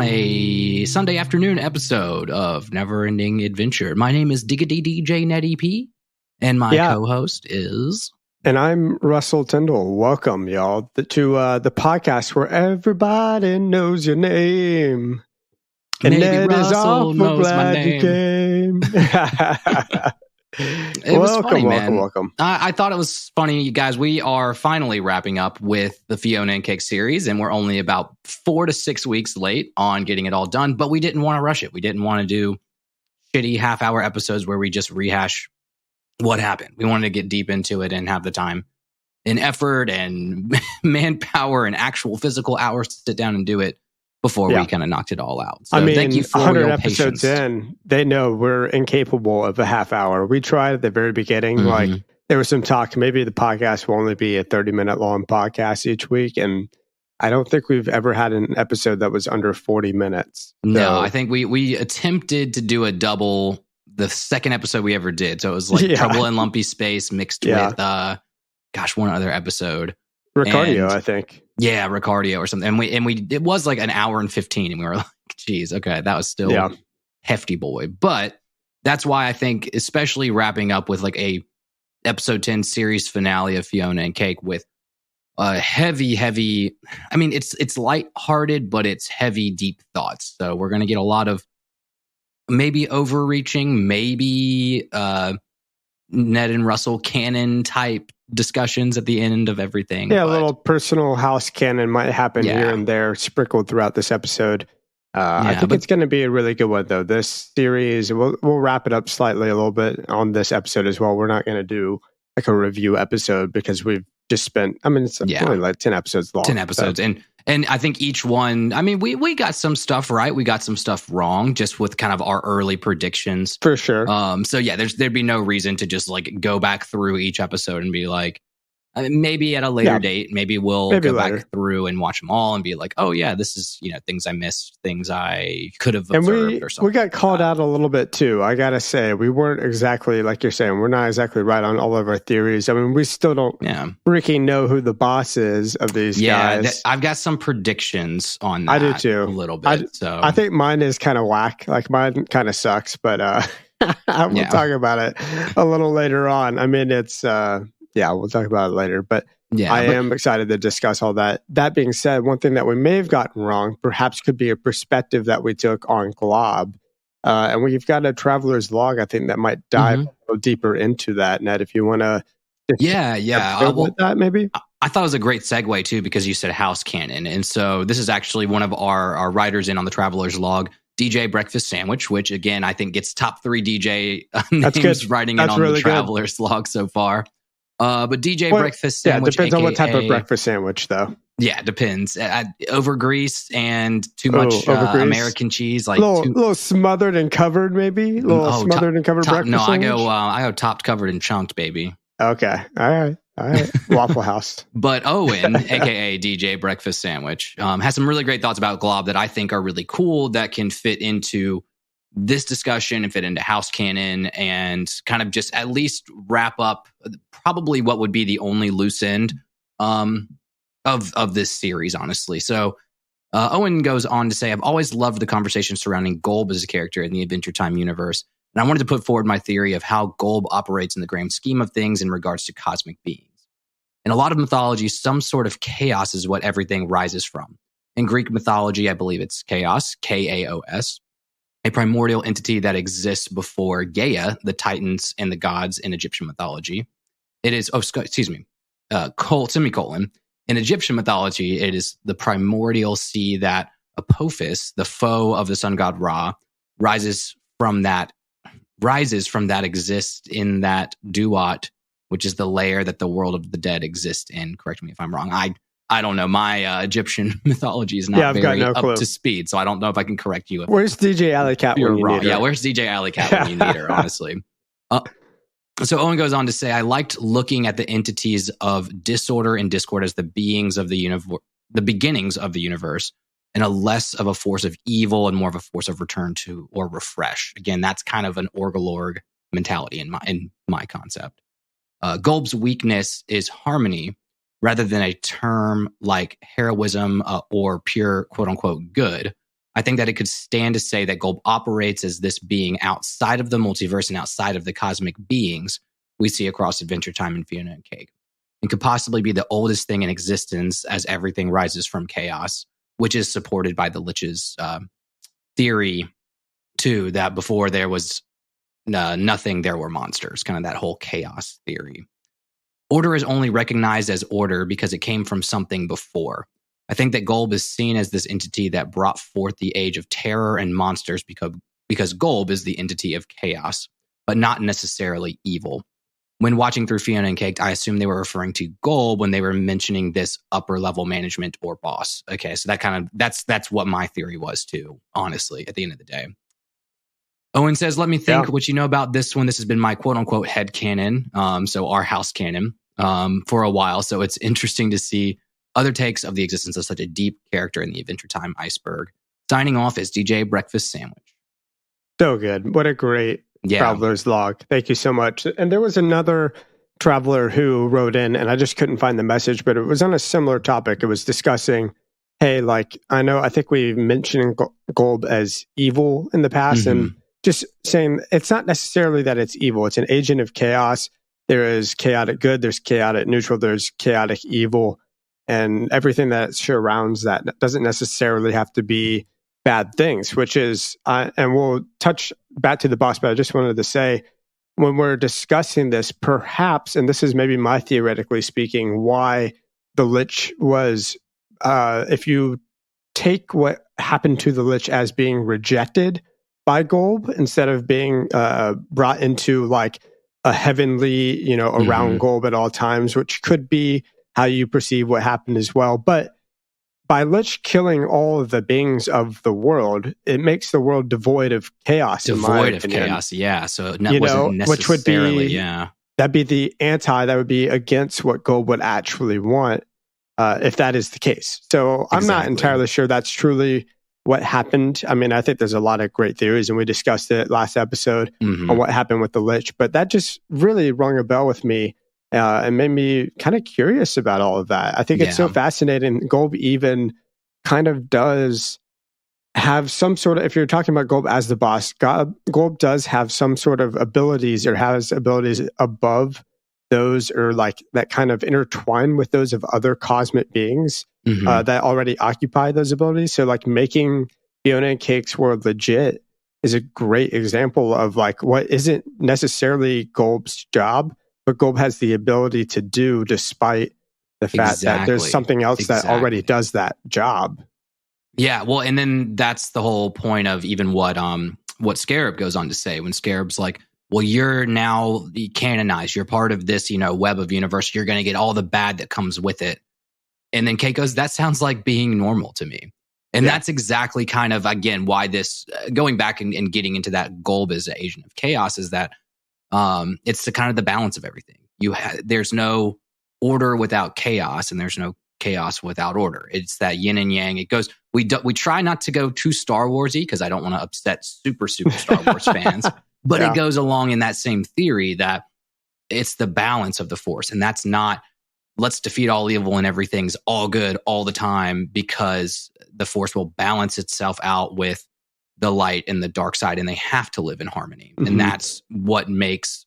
A Sunday afternoon episode of Never Ending Adventure. My name is Diggity DJ Ned EP, and my co-host is... And I'm Russell Tyndall. Welcome, y'all, to the podcast where everybody knows your name. And Maybe Ned Russell is awful knows glad my you came. It was funny, man. Welcome. I thought it was funny, you guys. We are finally wrapping up with the Fionna and Cake series, and we're only about 4 to 6 weeks late on getting it all done, but we didn't want to rush it. We didn't want to do shitty half-hour episodes where we just rehash what happened. We wanted to get deep into it and have the time and effort and manpower and actual physical hours to sit down and do it before we kind of knocked it all out. So thank you for 100 your episodes patience. in, they know we're incapable of a half hour. We tried at the very beginning, like there was some talk, maybe the podcast will only be a 30-minute long podcast each week. And I don't think we've ever had an episode that was under 40 minutes. So, no, I think we attempted to do a double the second episode we ever did. So it was like Trouble in Lumpy Space mixed with, one other episode. Ricardio, I think. Yeah, Ricardio or something. And we it was like an hour and 15, and we were like, geez, okay, that was still hefty boy. But that's why I think, especially wrapping up with like a episode 10 series finale of Fionna and Cake with a heavy, I mean, it's lighthearted, but it's heavy, deep thoughts. So we're gonna get a lot of maybe overreaching, maybe Ned and Russell canon type discussions at the end of everything. Yeah, a little personal house canon might happen here and there, sprinkled throughout this episode. I think it's going to be a really good one, though. This series, we'll wrap it up slightly a little bit on this episode as well. We're not going to do like a review episode because we've just spent, I mean, it's only like 10 episodes long. 10 episodes. So. And I think each one, I mean, we got some stuff right. We got some stuff wrong just with kind of our early predictions. For sure. So yeah, there'd be no reason to just like go back through each episode and be like, I mean, maybe at a later date, maybe we'll go back through and watch them all and be like, oh yeah, this is, things I missed, things I could have observed or something. We got called out a little bit too. I got to say, we weren't exactly, like you're saying, we're not exactly right on all of our theories. I mean, we still don't freaking know who the boss is of these guys. I've got some predictions on that. I do too. A little bit. So I think mine is kind of whack. Like mine kind of sucks, but we'll talk about it a little later on. I mean, it's... we'll talk about it later, but I am excited to discuss all that. That being said, one thing that we may have gotten wrong perhaps could be a perspective that we took on Glob. And we've got a traveler's log, I think, that might dive a little deeper into that, Ned, if you want to... with that, maybe? I thought it was a great segue, too, because you said house canon. And so this is actually one of our writers in on the traveler's log, DJ Breakfast Sandwich, which, again, I think gets top 3 DJ names writing in on the traveler's log so far. But DJ Breakfast Sandwich, depends on what type of breakfast sandwich, though. Yeah, it depends. Over grease and too much American cheese, like little smothered and covered, maybe. Smothered and covered breakfast. No, sandwich? I go topped, covered, and chunked, baby. Okay, all right. Waffle House. But Owen, aka DJ Breakfast Sandwich, has some really great thoughts about Glob that I think are really cool that can fit into this discussion and fit into house canon and kind of just at least wrap up probably what would be the only loose end of this series, honestly. So Owen goes on to say, I've always loved the conversation surrounding Golb as a character in the Adventure Time universe. And I wanted to put forward my theory of how Golb operates in the grand scheme of things in regards to cosmic beings. In a lot of mythology, some sort of chaos is what everything rises from. In Greek mythology, I believe it's chaos, K-A-O-S. A primordial entity that exists before Gaia, the Titans, and the gods in Egyptian mythology. It is, semicolon. In Egyptian mythology, it is the primordial sea that Apophis, the foe of the sun god Ra, rises from that exists in that duat, which is the layer that the world of the dead exists in. Correct me if I'm wrong. I don't know. My Egyptian mythology is not very up to speed, so I don't know if I can correct you. Where's DJ Alley Cat when you need her? Yeah, where's DJ Alley Cat when you need her, honestly? So Owen goes on to say, I liked looking at the entities of disorder and discord as the beginnings of the universe, and a less of a force of evil and more of a force of return to or refresh. Again, that's kind of an Orgalorg mentality in my concept. Golb's weakness is harmony rather than a term like heroism or pure quote unquote good. I think that it could stand to say that Golb operates as this being outside of the multiverse and outside of the cosmic beings we see across Adventure Time and Fionna and Cake, and could possibly be the oldest thing in existence as everything rises from chaos, which is supported by the Lich's theory, too, that before there was nothing, there were monsters, kind of that whole chaos theory. Order is only recognized as order because it came from something before. I think that Golb is seen as this entity that brought forth the age of terror and monsters because Golb is the entity of chaos, but not necessarily evil. When watching through Fionna and Cake, I assume they were referring to Golb when they were mentioning this upper level management or boss. Okay, so that's what my theory was too, honestly, at the end of the day. Owen says, let me think what you know about this one. This has been my quote unquote head canon, so our house canon, for a while. So it's interesting to see other takes of the existence of such a deep character in the Adventure Time iceberg. Signing off is DJ Breakfast Sandwich. So good. What a great Traveler's Log. Thank you so much. And there was another traveler who wrote in, and I just couldn't find the message, but it was on a similar topic. It was discussing, hey, like, I think we mentioned Golb as evil in the past, and just saying it's not necessarily that it's evil. It's an agent of chaos. There is chaotic good, there's chaotic neutral, there's chaotic evil, and everything that surrounds that doesn't necessarily have to be bad things, which is, and we'll touch back to the boss, but I just wanted to say, when we're discussing this, perhaps, and this is maybe my theoretically speaking, why the Lich was, if you take what happened to the Lich as being rejected by Golb, instead of being brought into like a heavenly, around Golb at all times, which could be how you perceive what happened as well. But by Lich killing all of the beings of the world, it makes the world devoid of chaos. Devoid of chaos, yeah. So it wasn't necessarily, which would be, that'd be the that would be against what Golb would actually want, if that is the case. So I'm not entirely sure that's truly what happened. I mean, I think there's a lot of great theories, and we discussed it last episode on what happened with the Lich, but that just really rung a bell with me. And made me kind of curious about all of that. I think it's so fascinating. Golb even kind of does have some sort of, if you're talking about Golb as the boss, Golb does have some sort of abilities, or has abilities above those, or like that kind of intertwine with those of other cosmic beings that already occupy those abilities. So like making Fionna and Cake's world legit is a great example of like what isn't necessarily Golb's job, but Golb has the ability to do, despite the fact that there's something else that already does that job. Yeah, well, and then that's the whole point of even what Scarab goes on to say, when Scarab's like, well, you're now canonized, you're part of this, web of universe, you're going to get all the bad that comes with it. And then Kate goes, that sounds like being normal to me. And that's exactly kind of, again, why this, going back and getting into that Golb as an agent of chaos, is that it's the kind of the balance of everything. There's no order without chaos, and there's no chaos without order. It's that yin and yang. It goes. We try not to go too Star Warsy, because I don't want to upset super Star Wars fans. But it goes along in that same theory that it's the balance of the Force, and that's not let's defeat all evil and everything's all good all the time, because the Force will balance itself out with the light and the dark side, and they have to live in harmony. And that's what makes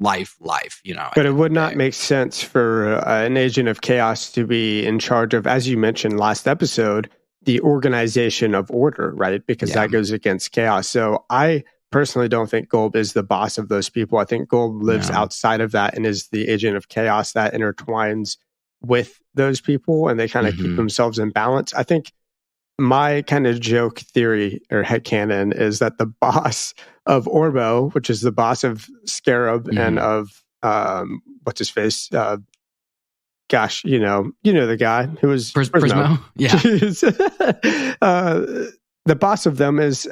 life, But it would not make sense for an agent of chaos to be in charge of, as you mentioned last episode, the organization of order, right? Because that goes against chaos. So I personally don't think Golb is the boss of those people. I think Golb lives outside of that and is the agent of chaos that intertwines with those people, and they kind of keep themselves in balance. I think my kind of joke theory or headcanon is that the boss of Orbo, which is the boss of Scarab and of what's his face, gosh, you know the guy who was Prismo. Yeah, the boss of them is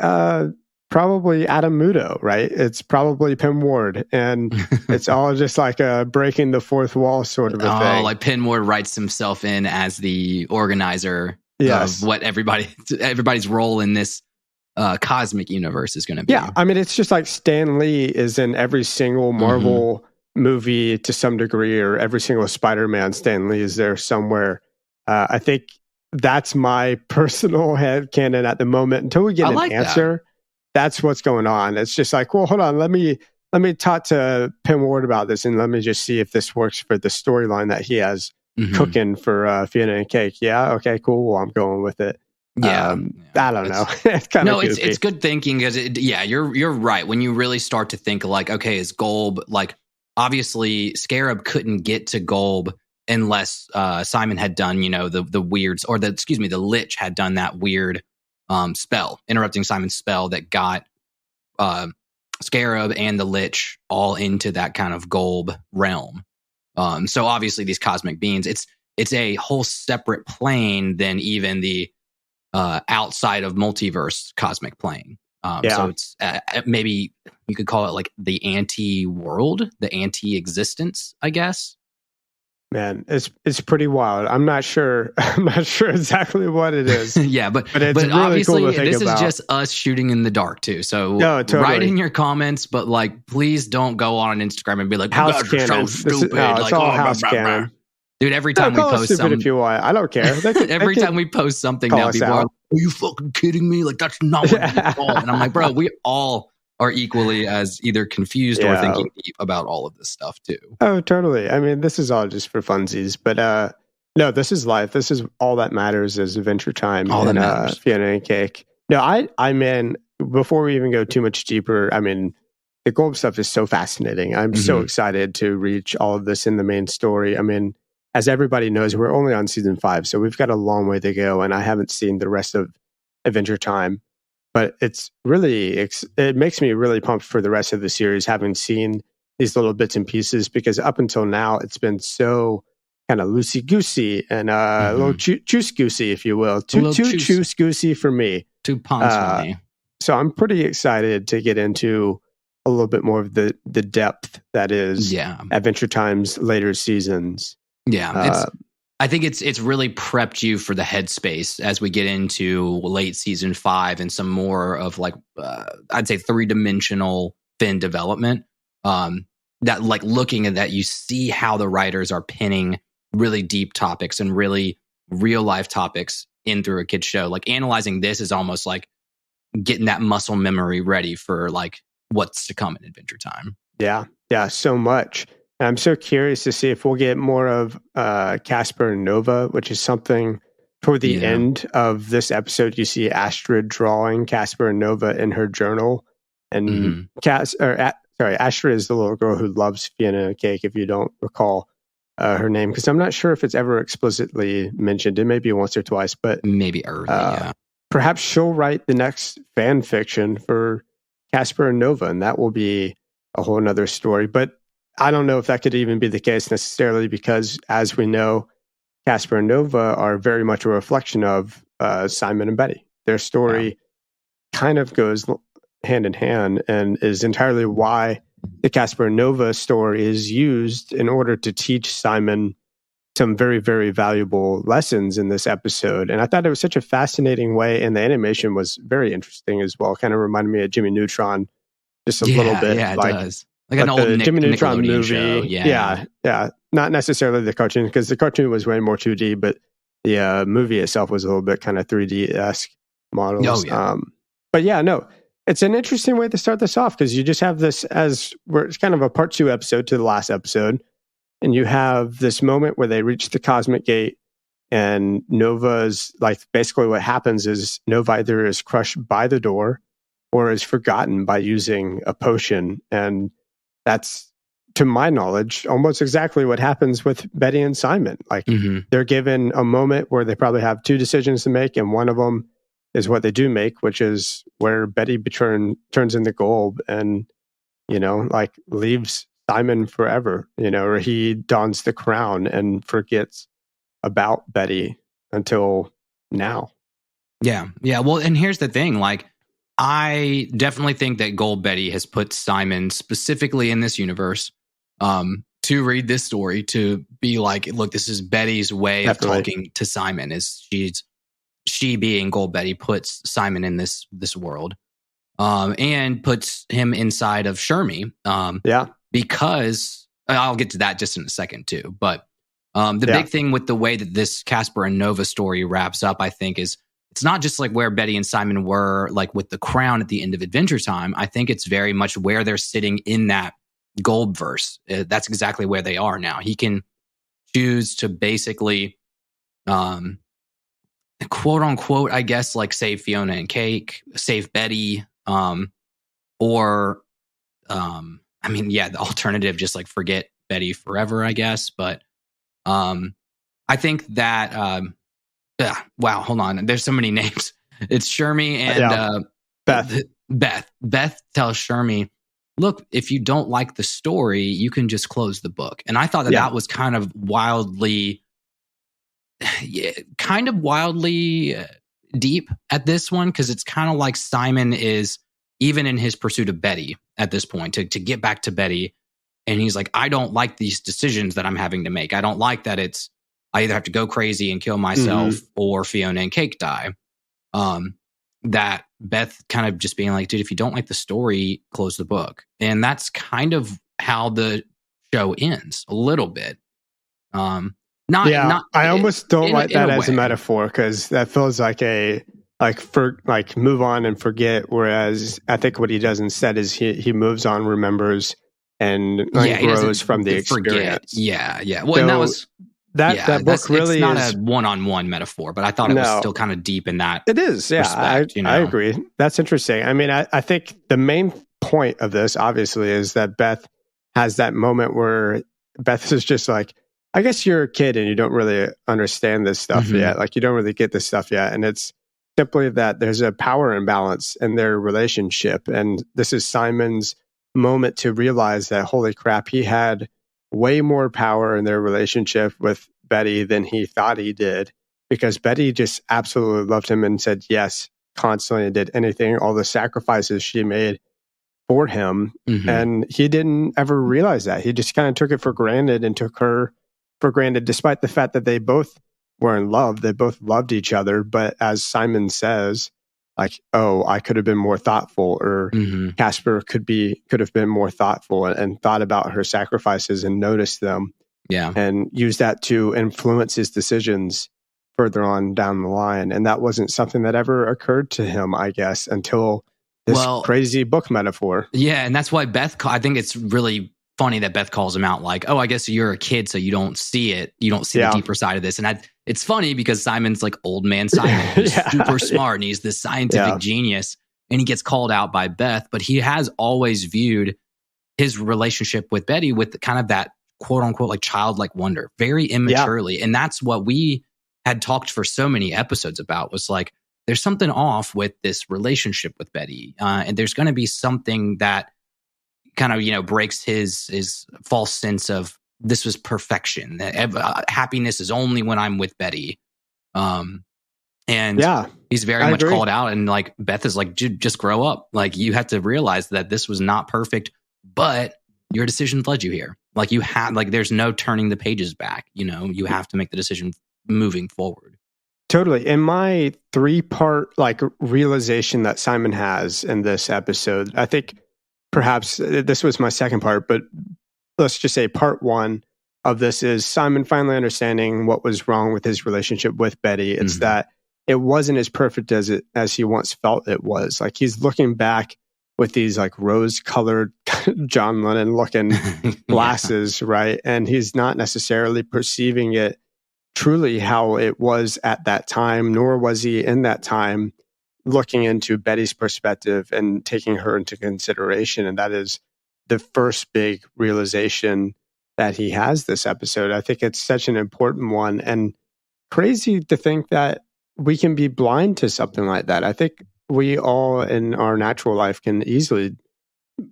probably Adam Muto, right? It's probably Pim Ward, and it's all just like a breaking the fourth wall sort of a thing. Like Pim Ward writes himself in as the organizer. of what everybody's role in this cosmic universe is going to be. Yeah, I mean, it's just like Stan Lee is in every single Marvel movie to some degree, or every single Spider-Man, Stan Lee is there somewhere. I think that's my personal headcanon at the moment. Until we get an answer, that's what's going on. It's just like, well, hold on, let me talk to Pim Ward about this, and let me just see if this works for the storyline that he has cooking for Fionna and Cake. Yeah, okay, cool. Well, I'm going with it. I don't know. It's kind of goofy. It's good thinking because you're right. When you really start to think like, okay, is Golb like, obviously Scarab couldn't get to Golb unless Simon had done, the weirds, or the Lich had done that weird spell, interrupting Simon's spell that got Scarab and the Lich all into that kind of Golb realm. So obviously these cosmic beings, it's a whole separate plane than even the outside of multiverse cosmic plane. So it's maybe you could call it like the anti-world, the anti-existence, I guess. Man, it's pretty wild. I'm not sure exactly what it is. but it's really obviously cool to think this about. Is just us shooting in the dark too. So totally. Write in your comments, but like please don't go on Instagram and be like, house canon. So stupid. It's all house canon. Dude, every time we post something, if you want, I don't care. Every time we post something now, people are like, "Are you fucking kidding me? Like that's not what we call." And I'm like, bro, we all are equally as either confused or thinking deep about all of this stuff too. Oh, totally. I mean, this is all just for funsies, but no, this is life. This is all that matters is Adventure Time and Fionna and Cake. No, I'm in. Before we even go too much deeper, I mean, the Golb stuff is so fascinating. I'm so excited to reach all of this in the main story. I mean, as everybody knows, we're only on season 5, so we've got a long way to go, and I haven't seen the rest of Adventure Time. But it's really, it makes me really pumped for the rest of the series, having seen these little bits and pieces, because up until now, it's been so kind of loosey-goosey and a little choose-goosey, if you will. Too choose-goosey for me. Too punch. So I'm pretty excited to get into a little bit more of the depth that is Adventure Time's later seasons. I think it's really prepped you for the headspace as we get into late season 5 and some more of like I'd say 3-dimensional Finn development. That like looking at that, you see how the writers are pinning really deep topics and really real life topics in through a kid's show. Like analyzing this is almost like getting that muscle memory ready for like what's to come in Adventure Time. Yeah, so much. I'm so curious to see if we'll get more of Casper and Nova, which is something toward the end of this episode. You see Astrid drawing Casper and Nova in her journal, and Astrid is the little girl who loves Fionna and Cake. If you don't recall her name, because I'm not sure if it's ever explicitly mentioned. It may be once or twice, but maybe early. Perhaps she'll write the next fan fiction for Casper and Nova, and that will be a whole nother story. But I don't know if that could even be the case necessarily, because as we know, Casper and Nova are very much a reflection of Simon and Betty. Their story kind of goes hand in hand and is entirely why the Casper and Nova story is used in order to teach Simon some very, very valuable lessons in this episode. And I thought it was such a fascinating way, and the animation was very interesting as well. Kind of reminded me of Jimmy Neutron just a little bit. Yeah, it does. Like an old Jimmy Neutron movie. Show. Yeah. Not necessarily the cartoon, because the cartoon was way more 2D, but the movie itself was a little bit kind of 3D-esque models. Oh, yeah. But yeah, no, it's an interesting way to start this off, because you just have this it's kind of a part 2 episode to the last episode, and you have this moment where they reach the Cosmic Gate, and Nova's like, basically what happens is Nova either is crushed by the door or is forgotten by using a potion, and that's, to my knowledge, almost exactly what happens with Betty and Simon. Like they're given a moment where they probably have 2 decisions to make, and one of them is what they do make, which is where Betty turns into Golb and, like leaves Simon forever, or he dons the crown and forgets about Betty until now. Yeah. Well, and here's the thing, like, I definitely think that Golb Betty has put Simon specifically in this universe to read this story, to be like, look, this is Betty's way of talking to Simon. Is she's she being Gold Betty puts Simon in this world, and puts him inside of Shermie. Because I'll get to that just in a second too. But the big thing with the way that this Casper and Nova story wraps up, I think, is it's not just like where Betty and Simon were like with the crown at the end of Adventure Time. I think it's very much where they're sitting in that Gold verse. That's exactly where they are now. He can choose to basically, quote unquote, I guess, like save Fionna and Cake, save Betty, or the alternative, just like forget Betty forever, I guess. But I think that wow, hold on, there's so many names. It's Shermie and Beth tells Shermie, look, if you don't like the story, you can just close the book. And I thought that was kind of wildly deep at this one, because it's kind of like Simon is, even in his pursuit of Betty at this point, to get back to Betty, and he's like, I don't like these decisions that I'm having to make. I don't like that I either have to go crazy and kill myself or Fionna and Cake die. That Beth kind of just being like, dude, if you don't like the story, close the book. And that's kind of how the show ends a little bit. I almost don't like that as a metaphor, because that feels like move on and forget. Whereas I think what he does instead is he moves on, remembers, and grows from the experience. Yeah. Well, and that was... That book really is not a one-on-one metaphor, but I thought it was still kind of deep in that. It is, yeah. Respect, I agree. That's interesting. I mean, I think the main point of this, obviously, is that Beth has that moment where Beth is just like, I guess you're a kid and you don't really understand this stuff yet. Like, you don't really get this stuff yet. And it's simply that there's a power imbalance in their relationship. And this is Simon's moment to realize that, holy crap, he had way more power in their relationship with Betty than he thought he did, because Betty just absolutely loved him and said yes constantly and did anything, all the sacrifices she made for him. And he didn't ever realize that. He just kind of took it for granted and took her for granted, despite the fact that they both were in love. They both loved each other. But as Simon says, like, oh, I could have been more thoughtful, or Casper could have been more thoughtful and thought about her sacrifices and noticed them. Yeah. And used that to influence his decisions further on down the line. And that wasn't something that ever occurred to him, I guess, until this crazy book metaphor. Yeah. And that's why I think it's really funny that Beth calls him out like, oh, I guess you're a kid, so you don't see it. You don't see the deeper side of this. And it's funny because Simon's like old man Simon. He's super smart and he's this scientific genius, and he gets called out by Beth, but he has always viewed his relationship with Betty with kind of that quote unquote like childlike wonder, very immaturely. And that's what we had talked for so many episodes about, was like, there's something off with this relationship with Betty. And there's going to be something that kind of, breaks his false sense of this was perfection. Happiness is only when I'm with Betty. He's very much called out, and like Beth is like, just grow up. Like, you have to realize that this was not perfect, but your decision led you here. Like, there's no turning the pages back. You have to make the decision moving forward. Totally. In my 3-part realization that Simon has in this episode, I think perhaps this was my second part, but let's just say part 1 of this is Simon finally understanding what was wrong with his relationship with Betty. It's that it wasn't as perfect as he once felt it was. Like, he's looking back with these rose-colored John Lennon-looking glasses, right? And he's not necessarily perceiving it truly how it was at that time, nor was he in that time looking into Betty's perspective and taking her into consideration. And that is the first big realization that he has this episode. I think it's such an important one, and crazy to think that we can be blind to something like that. I think we all in our natural life can easily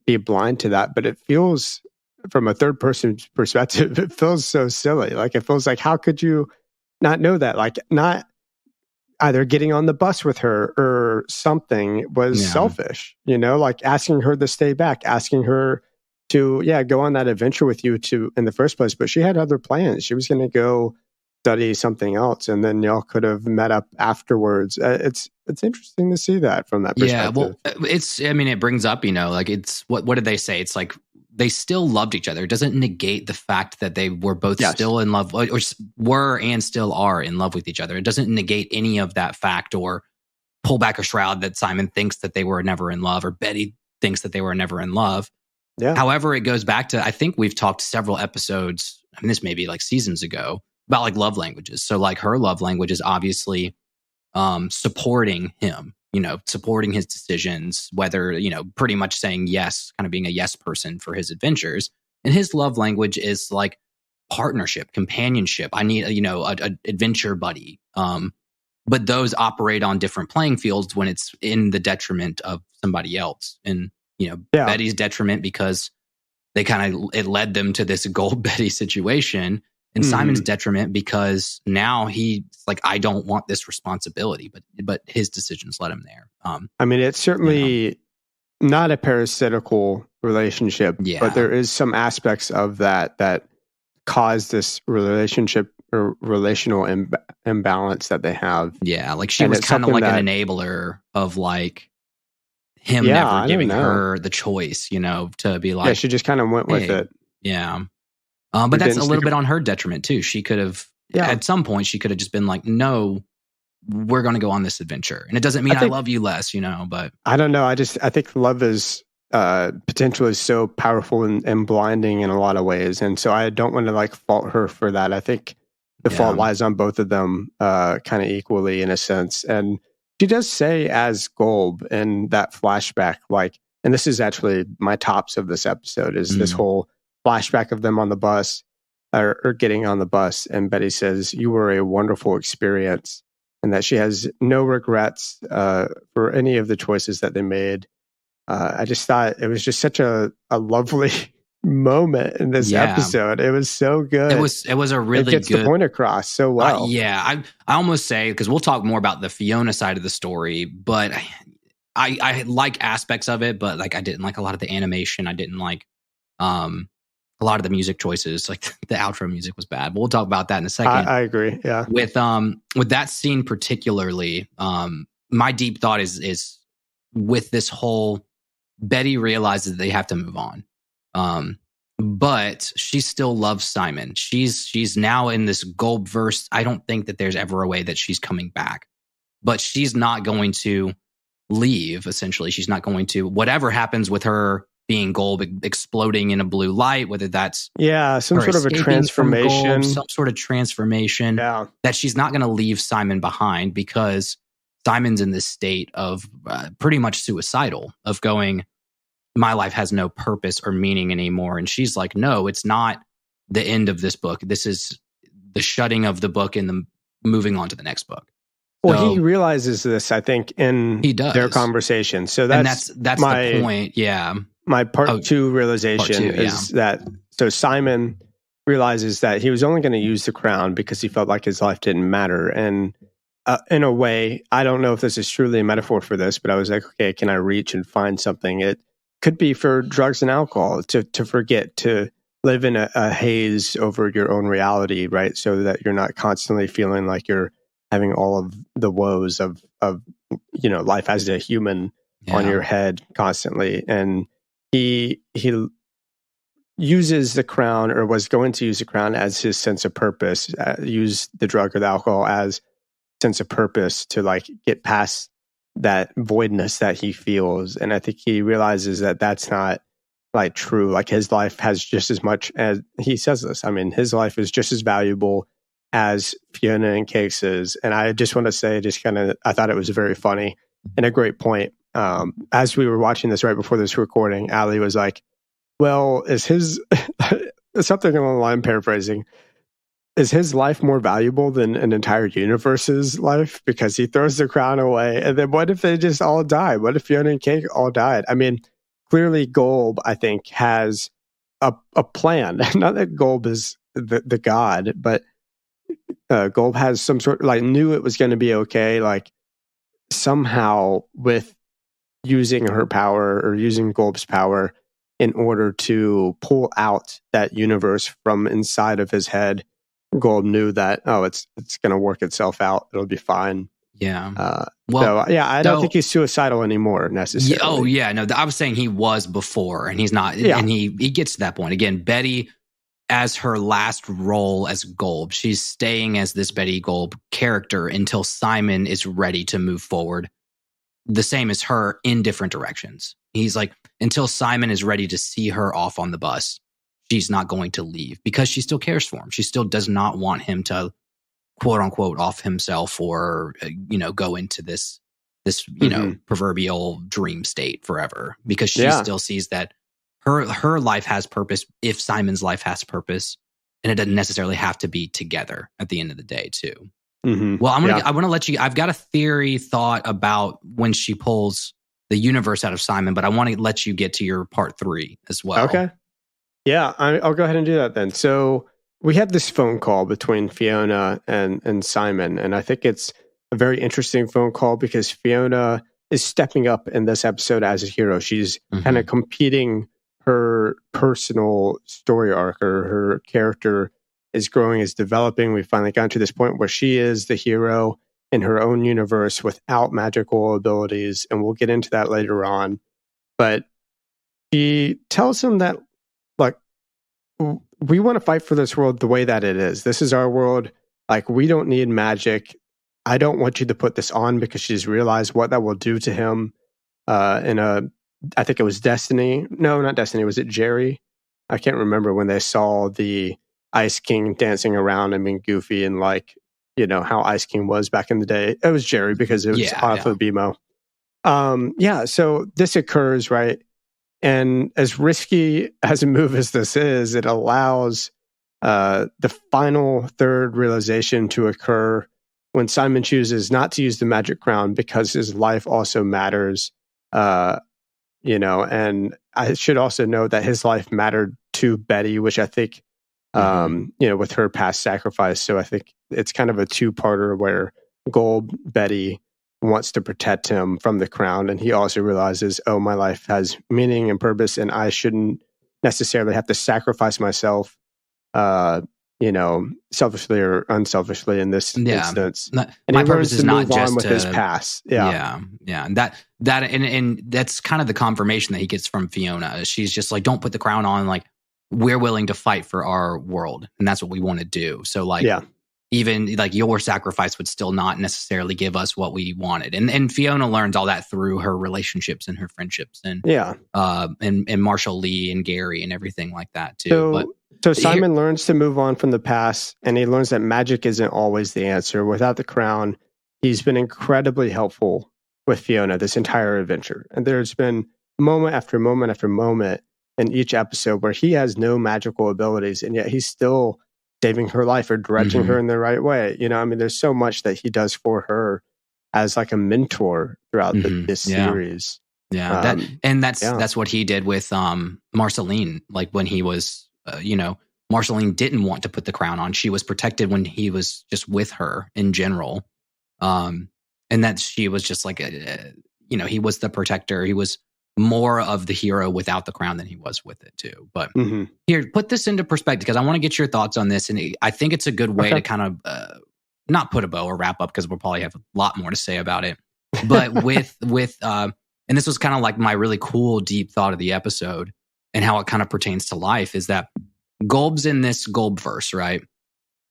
be blind to that, but it feels, from a third person's perspective, it feels so silly. Like, it feels like, how could you not know that? Like, not either getting on the bus with her or something was selfish, like asking her to stay back, asking her to, go on that adventure with you in the first place. But she had other plans. She was going to go study something else, and then y'all could have met up afterwards. It's interesting to see that from that perspective. Yeah, well, it brings up, like it's what did they say? It's like they still loved each other. It doesn't negate the fact that they were both still in love, or were and still are in love with each other. It doesn't negate any of that fact or pull back a shroud that Simon thinks that they were never in love, or Betty thinks that they were never in love. Yeah. However, it goes back to, I think we've talked several episodes, this may be like seasons ago, about like love languages. So like her love language is obviously supporting him, supporting his decisions, whether, pretty much saying yes, kind of being a yes person for his adventures. And his love language is like partnership, companionship. I need, a adventure buddy. But those operate on different playing fields when it's in the detriment of somebody else. And, Betty's detriment because it led them to this Gold Betty situation. And Simon's detriment because now he's like, I don't want this responsibility, but his decisions led him there. It's certainly not a parasitical relationship, but there is some aspects of that cause this relationship or relational imbalance that they have. Yeah, like she was kind of like an enabler of like him never giving her the choice, to be like, she just kind of went with it. Yeah. But that's a little bit on her detriment too. She could have, at some point, she could have just been like, no, we're going to go on this adventure. And it doesn't mean I love you less, but. I don't know. I think love is potentially so powerful and blinding in a lot of ways. And so I don't want to like fault her for that. I think the fault lies on both of them kind of equally in a sense. And she does say as Golb in that flashback, like, and this is actually my tops of this episode, is this whole flashback of them on the bus or getting on the bus. And Betty says, "You were a wonderful experience," and that she has no regrets for any of the choices that they made. I just thought it was just such a lovely moment in this episode. It was so good. It was a really it gets good the point across so well. I almost say, because we'll talk more about the Fiona side of the story, but I like aspects of it, but like I didn't like a lot of the animation. I didn't like a lot of the music choices. Like the outro music was bad, but we'll talk about that in a second. I agree. Yeah. With that scene particularly, my deep thought is with this whole Betty realizes they have to move on. But she still loves Simon. She's now in this Golb verse. I don't think that there's ever a way that she's coming back, but she's not going to leave. Essentially, she's not going to, whatever happens with her being Golb, exploding in a blue light, whether that's some sort of a transformation, Golb, some sort of transformation, that she's not going to leave Simon behind, because Simon's in this state of pretty much suicidal, of going, my life has no purpose or meaning anymore. And she's like, no, it's not the end of this book. This is the shutting of the book and the moving on to the next book. Well, so, he realizes this, I think, in their conversation. So that's the point. Yeah. My part two realization is that, so Simon realizes that he was only going to use the crown because he felt like his life didn't matter. And in a way, I don't know if this is truly a metaphor for this, but I was like, okay, can I reach and find something? It could be for drugs and alcohol, to forget, to live in a haze over your own reality, right? So that you're not constantly feeling like you're having all of the woes of life as a human on your head constantly. And he uses the crown, or was going to use the crown, as his sense of purpose, use the drug or the alcohol as sense of purpose to like get past that voidness that he feels. And I think he realizes that that's not like true. Like his life has just as much, as he says this, I mean, his life is just as valuable as Fionna and Cake's is. And I just want to say, I thought it was very funny and a great point. As we were watching this right before this recording, Allie was like, well, is his something along the line, paraphrasing, is his life more valuable than an entire universe's life? Because he throws the crown away. And then what if they just all die? What if Fionna and Cake all died? I mean, clearly Golb, I think, has a plan. Not that Golb is the god, but Golb has some sort, like, knew it was going to be okay. Like, somehow with using her power, or using Golb's power, in order to pull out that universe from inside of his head, Golb knew that, it's going to work itself out. It'll be fine. Yeah. I don't think he's suicidal anymore necessarily. No, I was saying he was before, and he's not. Yeah. And he gets to that point again. Betty, as her last role as Golb, she's staying as this Betty Golb character until Simon is ready to move forward. The same as her in different directions. He's like, until Simon is ready to see her off on the bus, she's not going to leave because she still cares for him. She still does not want him to, quote unquote, off himself or, go into this, proverbial dream state forever, because she still sees that her life has purpose if Simon's life has purpose, and it doesn't necessarily have to be together at the end of the day too. Mm-hmm. Well, I want to let you, I've got a thought about when she pulls the universe out of Simon, but I want to let you get to your part 3 as well. Okay. Yeah, I'll go ahead and do that then. So we have this phone call between Fionna and Simon, and I think it's a very interesting phone call because Fionna is stepping up in this episode as a hero. She's kind of competing. Her personal story arc, or her character is growing, is developing. We finally gotten to this point where she is the hero in her own universe without magical abilities, and we'll get into that later on. But she tells him that, like, we want to fight for this world the way that it is. This is our world. Like, we don't need magic. I don't want you to put this on, because she's realized what that will do to him I think it was Destiny. No, not Destiny. Was it Jerry? I can't remember, when they saw the Ice King dancing around and being goofy and how Ice King was back in the day. It was Jerry because it was off of BMO. So this occurs, right? And as risky as a move as this is, it allows the final third realization to occur when Simon chooses not to use the magic crown because his life also matters. And I should also note that his life mattered to Betty, which I think, with her past sacrifice. So I think it's kind of a two-parter where Golb, Betty, wants to protect him from the crown. And he also realizes, my life has meaning and purpose, and I shouldn't necessarily have to sacrifice myself, selfishly or unselfishly in this instance. And my purpose is not just with his past. And and that's kind of the confirmation that he gets from Fionna. She's just like, don't put the crown on. Like, we're willing to fight for our world, and that's what we want to do. So even like your sacrifice would still not necessarily give us what we wanted. And Fionna learns all that through her relationships and her friendships, and Marshall Lee and Gary and everything like that too. So Simon learns to move on from the past, and he learns that magic isn't always the answer. Without the crown, he's been incredibly helpful with Fionna this entire adventure. And there's been moment after moment after moment in each episode where he has no magical abilities, and yet he's still saving her life or directing her in the right way. There's so much that he does for her as like a mentor throughout this series. Yeah. That's what he did with Marceline. Like, when he was, Marceline didn't want to put the crown on. She was protected when he was just with her in general. And that she was just like, he was the protector. He was more of the hero without the crown than he was with it too. But here, put this into perspective, because I want to get your thoughts on this. And I think it's a good way to kind of not put a bow or wrap up, because we'll probably have a lot more to say about it. But with and this was kind of like my really cool deep thought of the episode and how it kind of pertains to life, is that Golb's in this Golbverse, right?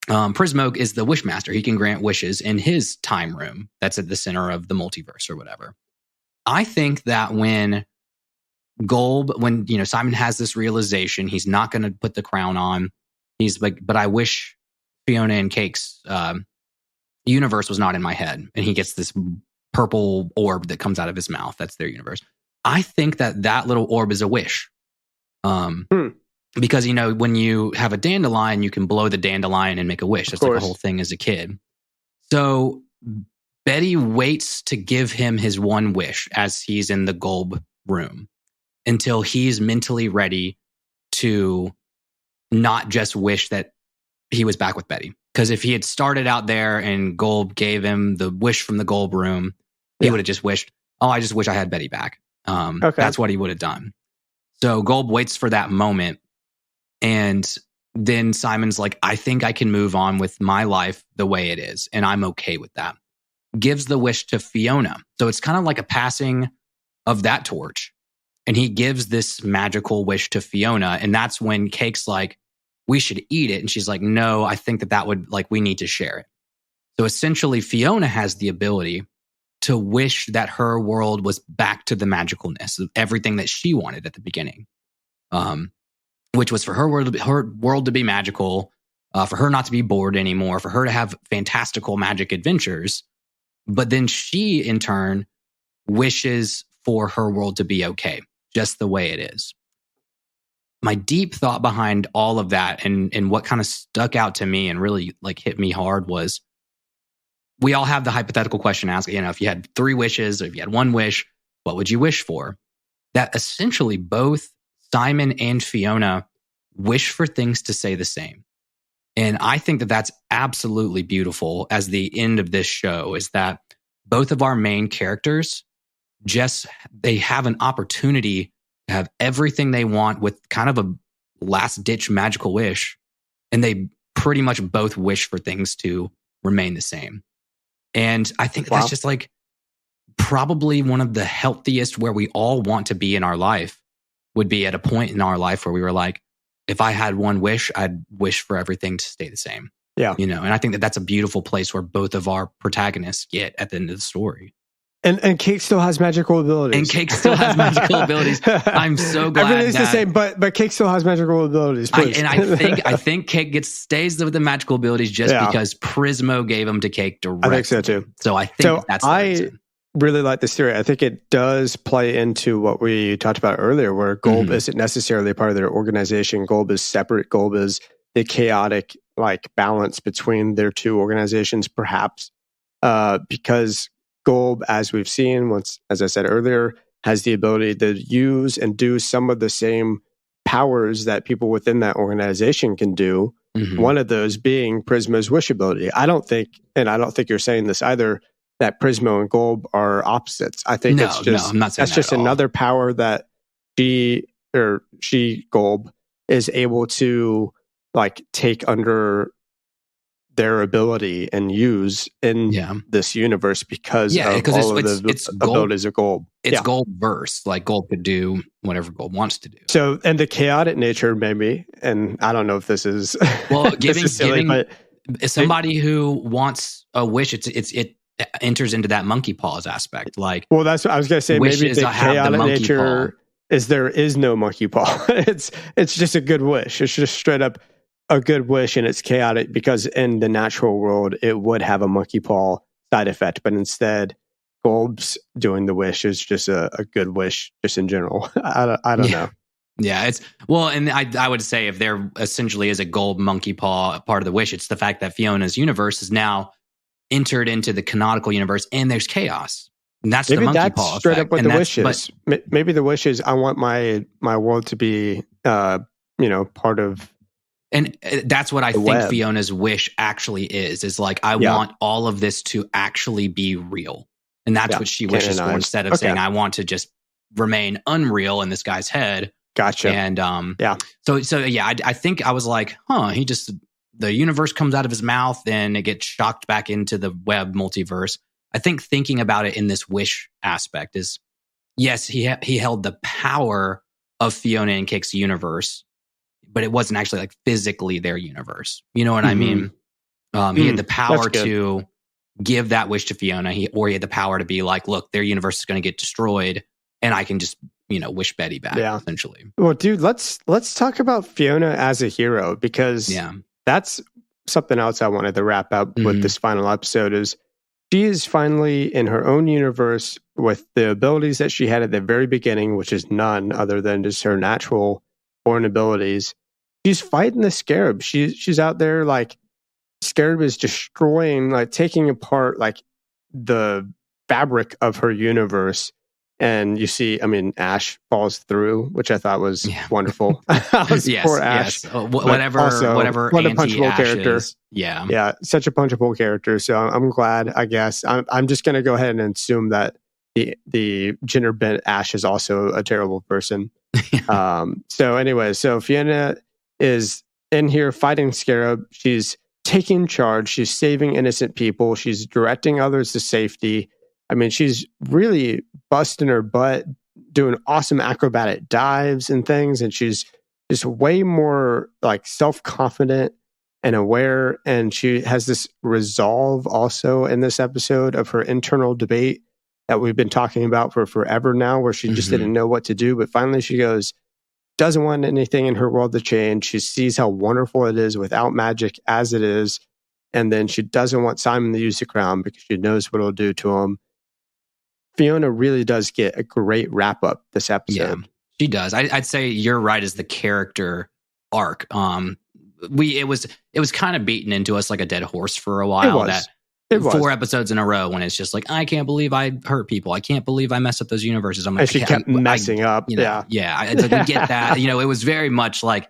Prismo is the Wishmaster. He can grant wishes in his time room that's at the center of the multiverse or whatever. I think that when Simon has this realization, he's not going to put the crown on. He's like, but I wish Fionna and Cake's universe was not in my head. And he gets this purple orb that comes out of his mouth. That's their universe. I think that little orb is a wish. Because, when you have a dandelion, you can blow the dandelion and make a wish. That's like the whole thing as a kid. So Betty waits to give him his one wish as he's in the Golb room until he's mentally ready to not just wish that he was back with Betty. Because if he had started out there and Golb gave him the wish from the Golb room, he would have just wished, I just wish I had Betty back. That's what he would have done. So Golb waits for that moment. And then Simon's like, I think I can move on with my life the way it is, and I'm okay with that. Gives the wish to Fiona. So it's kind of like a passing of that torch. And he gives this magical wish to Fiona. And that's when Cake's like, we should eat it. And she's like, no, I think that would, like, we need to share it. So essentially, Fiona has the ability to wish that her world was back to the magicalness of everything that she wanted at the beginning, which was for her world to be magical, for her not to be bored anymore, for her to have fantastical magic adventures. But then she, in turn, wishes for her world to be okay, just the way it is. My deep thought behind all of that and what kind of stuck out to me and really like hit me hard was, we all have the hypothetical question asked, if you had 3 wishes or if you had 1 wish, what would you wish for? That essentially both Simon and Fiona wish for things to stay the same. And I think that that's absolutely beautiful as the end of this show, is that both of our main characters they have an opportunity to have everything they want with kind of a last ditch magical wish. And they pretty much both wish for things to remain the same. And I think that's just like probably one of the healthiest where we all want to be in our life, would be at a point in our life where we were like, if I had 1 wish, I'd wish for everything to stay the same. Yeah. And I think that that's a beautiful place where both of our protagonists get at the end of the story. And Cake still has magical abilities. I'm so glad. Everything's the same, but Cake still has magical abilities. I think Cake stays with the magical abilities just because Prismo gave them to Cake directly. I think so too. So I think that's the reason. Really like this theory. I think it does play into what we talked about earlier, where Golb isn't necessarily part of their organization. Golb is separate. Golb is the chaotic balance between their 2 organizations, perhaps, because Golb, as we've seen, as I said earlier, has the ability to use and do some of the same powers that people within that organization can do. Mm-hmm. One of those being Prismo's wish ability. I don't think you're saying this either, that Prismo and Golb are opposites. I think I'm not saying that's just another power that she, Golb, is able to take under their ability and use in this universe because of all of the abilities of Golb. It's Golb-verse. Golb could do whatever Golb wants to do. So, and the chaotic nature, maybe, and I don't know if this is giving somebody who wants a wish, it enters into that monkey paws aspect. Well, that's what I was going to say. Maybe the chaotic nature is there is no monkey paw. It's just a good wish. It's just straight up a good wish, and it's chaotic because in the natural world it would have a monkey paw side effect, but instead Golb's doing the wish is just a good wish just in general. I don't know. Yeah, and I would say if there essentially is a Golb monkey paw part of the wish, it's the fact that Fiona's universe is now entered into the canonical universe and there's chaos. And that's maybe the monkey that's paw straight effect. up what the wish is. Maybe the wish is I want my world to be part of. And that's what I think web. Fiona's wish actually is I want all of this to actually be real. And that's what she wishes for, instead of saying, I want to just remain unreal in this guy's head. Gotcha. And I think I was like, the universe comes out of his mouth and it gets shocked back into the web multiverse. I think thinking about it in this wish aspect is, yes, he held the power of Fionna and Cake's universe, but it wasn't actually physically their universe. You know what I mean? He had the power to give that wish to Fiona, he had the power to be look, their universe is going to get destroyed and I can just, wish Betty back, essentially. Well, dude, let's talk about Fionna as a hero, because that's something else I wanted to wrap up with this final episode is she is finally in her own universe with the abilities that she had at the very beginning, which is none other than just her natural born abilities. She's fighting the Scarab. She's out there Scarab is destroying, taking apart the fabric of her universe. And you see, Ash falls through, which I thought was wonderful. Poor Ash. Yes. Whatever what a punchable character. Is. Yeah. Yeah, such a punchable character. So I'm glad, I guess. I'm just going to go ahead and assume that the gender bent Ash is also a terrible person. So anyway, so Fionna is in here fighting Scarab. She's taking charge. She's saving innocent people. She's directing others to safety. I mean, she's really busting her butt, doing awesome acrobatic dives and things. And she's just way more like self-confident and aware. And she has this resolve also in this episode of her internal debate that we've been talking about for forever now, where she just didn't know what to do. But finally she goes, doesn't want anything in her world to change. She sees how wonderful it is without magic as it is. And then she doesn't want Simon to use the crown because she knows what it'll do to him. Fionna really does get a great wrap up this episode. Yeah, she does. I'd say you're right as the character arc. It was kind of beaten into us like a dead horse for a while. It was 4 episodes in a row when it's just like, I can't believe I hurt people. I can't believe I messed up those universes. I'm like, and she kept messing up. You know, yeah. We get that. It was very much like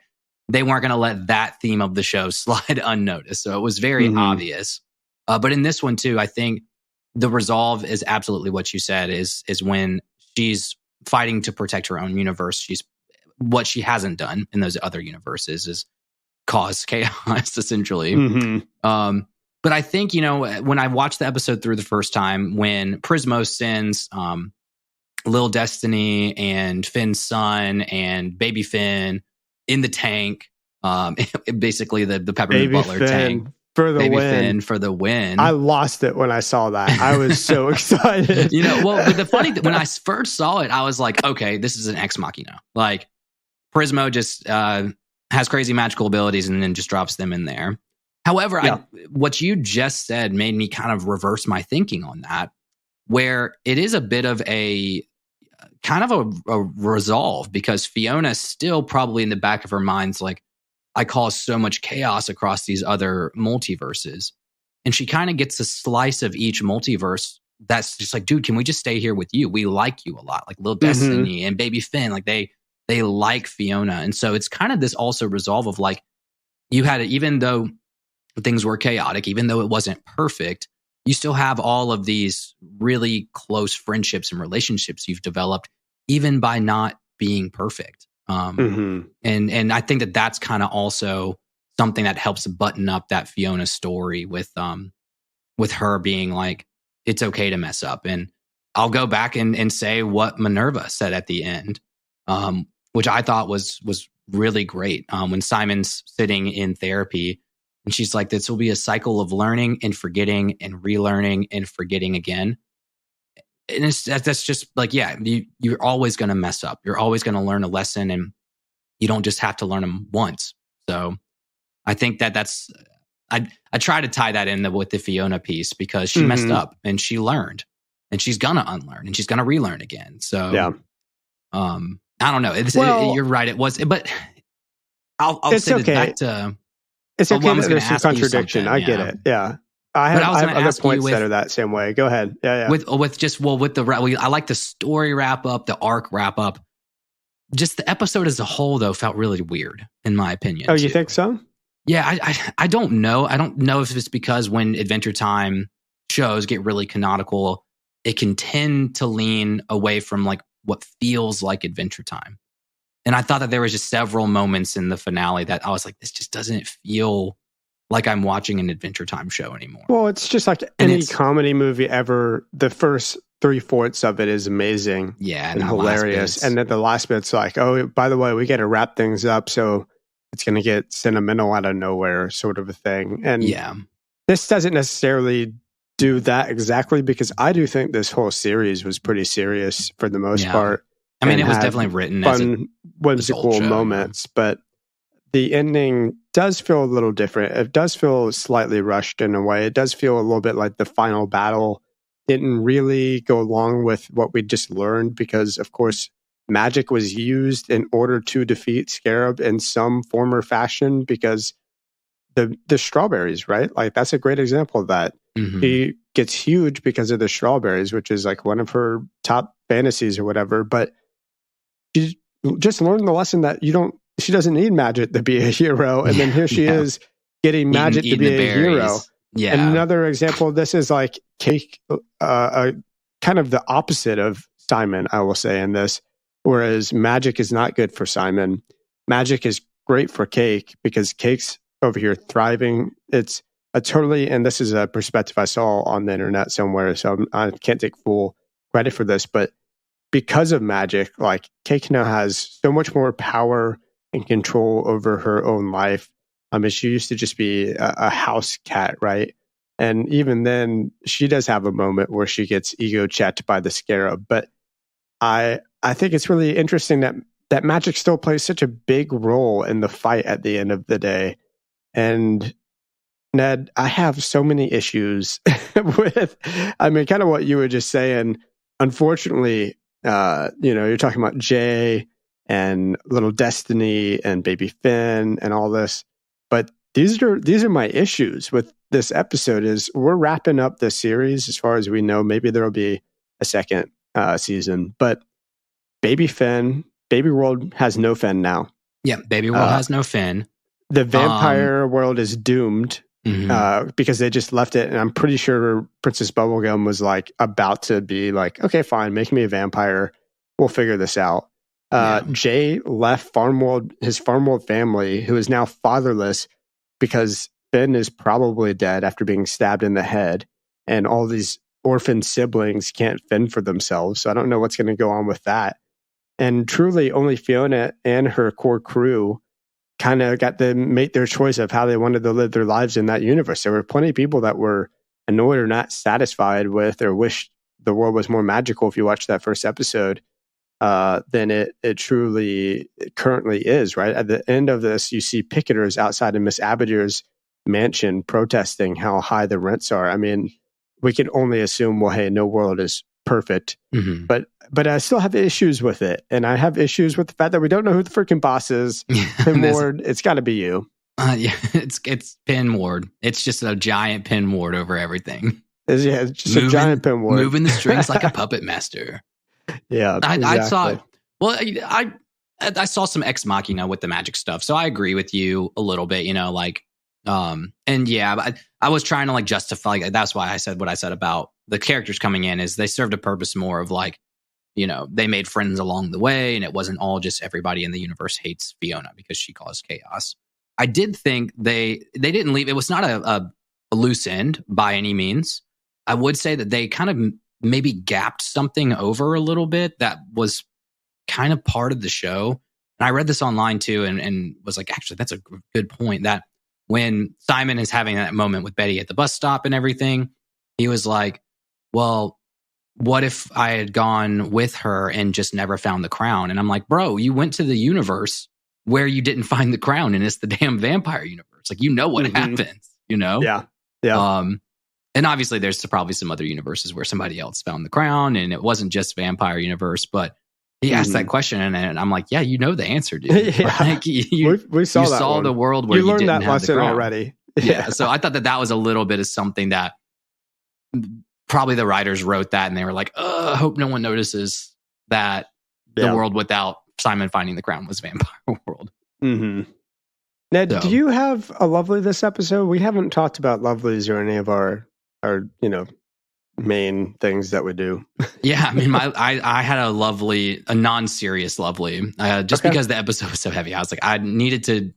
they weren't going to let that theme of the show slide unnoticed. So it was very obvious. But in this one too, I think the resolve is absolutely what you said. Is when she's fighting to protect her own universe. What she hasn't done in those other universes is cause chaos essentially. But I think, when I watched the episode through the first time, when Prismo sends Lil Destiny and Finn's son and Baby Finn in the tank, basically the Peppermint Butler tank. For the Baby win. Finn for the win. I lost it when I saw that. I was so excited. But the funny thing, when I first saw it, I was like, okay, this is an Ex Machina. Like, Prismo just has crazy magical abilities and then just drops them in there. However, what you just said made me kind of reverse my thinking on that, where it is a bit of a kind of a resolve, because Fionna still probably in the back of her mind's like, I cause so much chaos across these other multiverses. And she kind of gets a slice of each multiverse that's just like, dude, can we just stay here with you? We like you a lot. Like Lil Destiny and Baby Finn, like they like Fionna. And so it's kind of this also resolve of like, you had it, even though things were chaotic, even though it wasn't perfect, you still have all of these really close friendships and relationships you've developed, even by not being perfect. And I think that that's kind of also something that helps button up that Fionna story with her being like, it's okay to mess up. And I'll go back and say what Minerva said at the end, which I thought was really great. When Simon's sitting in therapy, and she's like, this will be a cycle of learning and forgetting and relearning and forgetting again. And that's just like, you're always going to mess up. You're always going to learn a lesson, and you don't just have to learn them once. So I think that's, I try to tie that in with the Fionna piece, because she messed up and she learned, and she's going to unlearn and she's going to relearn again. So, I don't know. You're right. It was, but I'll say okay. back to, it's okay that there's some contradiction. I get it. Yeah. I have other points that are that same way. Go ahead. Yeah. With the, I like the story wrap up, the arc wrap up. Just the episode as a whole, though, felt really weird, in my opinion. Oh, you think so? Yeah, I don't know. I don't know if it's because when Adventure Time shows get really canonical, it can tend to lean away from like what feels like Adventure Time. And I thought that there was just several moments in the finale that I was like, this just doesn't feel like I'm watching an Adventure Time show anymore. Well, it's just like any comedy movie ever. The first 3/4 of it is amazing, and hilarious, and then the last bit's like, oh, by the way, we got to wrap things up, so it's going to get sentimental out of nowhere, sort of a thing. And this doesn't necessarily do that exactly, because I do think this whole series was pretty serious for the most part. I mean, it was definitely written fun, as whimsical moments, but the ending does feel a little different. It does feel slightly rushed in a way. It does feel a little bit like the final battle didn't really go along with what we just learned, because, of course, magic was used in order to defeat Scarab in some form or fashion, because the strawberries, right? Like, that's a great example of that. He gets huge because of the strawberries, which is like one of her top fantasies or whatever, but she just learned the lesson that she doesn't need magic to be a hero. And then here she is getting magic to be a hero. Yeah. And another example of this is like Cake, kind of the opposite of Simon, I will say, in this. Whereas magic is not good for Simon. Magic is great for Cake because Cake's over here thriving. It's a totally, and this is a perspective I saw on the internet somewhere, so I can't take full credit for this, but because of magic, like Cake now has so much more power and control over her own life. I mean, she used to just be a house cat, right? And even then, she does have a moment where she gets ego checked by the scarab. But I think it's really interesting that magic still plays such a big role in the fight at the end of the day. And Ned, I have so many issues with, I mean, kind of what you were just saying. Unfortunately, you're talking about Jay and Little Destiny and Baby Finn and all this, but these are my issues with this episode. Is we're wrapping up the series as far as we know. Maybe there will be a second season, but Baby World has no Finn now. Yeah, Baby World has no Finn. The vampire world is doomed. Because they just left it, and I'm pretty sure Princess Bubblegum was like about to be like, okay, fine, make me a vampire. We'll figure this out. Jay left his Farmworld family, who is now fatherless because Finn is probably dead after being stabbed in the head, and all these orphan siblings can't fend for themselves. So I don't know what's going to go on with that. And truly, only Fionna and her core crew kind of got to make their choice of how they wanted to live their lives in that universe. There were plenty of people that were annoyed or not satisfied with or wished the world was more magical if you watch that first episode than it truly currently is, right? At the end of this, you see picketers outside of Miss Abadir's mansion protesting how high the rents are. I mean, we can only assume, well, hey, no world is perfect. But I still have issues with it. And I have issues with the fact that we don't know who the freaking boss is. Pin Ward, it's got to be you. Yeah, it's Pin Ward. It's just a giant Pin Ward over everything. It's just a giant Pin Ward. Moving the strings like a puppet master. Yeah, exactly. I saw some Ex Machina with the magic stuff. So I agree with you a little bit, and yeah, I was trying to justify. That's why I said what I said about the characters coming in is they served a purpose more of they made friends along the way, and it wasn't all just everybody in the universe hates Fionna because she caused chaos. I did think they didn't leave. It was not a loose end by any means. I would say that they kind of maybe gapped something over a little bit that was kind of part of the show. And I read this online too, and was like, actually, that's a good point. That when Simon is having that moment with Betty at the bus stop and everything, he was like, well, what if I had gone with her and just never found the crown? And I'm like, bro, you went to the universe where you didn't find the crown, and it's the damn vampire universe. What happens, Yeah. And obviously there's probably some other universes where somebody else found the crown and it wasn't just vampire universe, but he asked that question and I'm like, yeah, the answer, dude. Yeah. We saw the world where you learned didn't that have lesson the crown already. Yeah. So I thought that was a little bit of something that probably the writers wrote that and they were like, I hope no one notices that the world without Simon finding the crown was vampire world. Ned, do you have a lovely this episode? We haven't talked about lovelies or any of our main things that we do. Yeah, I mean, I had a non-serious lovely, because the episode was so heavy. I was like, I needed to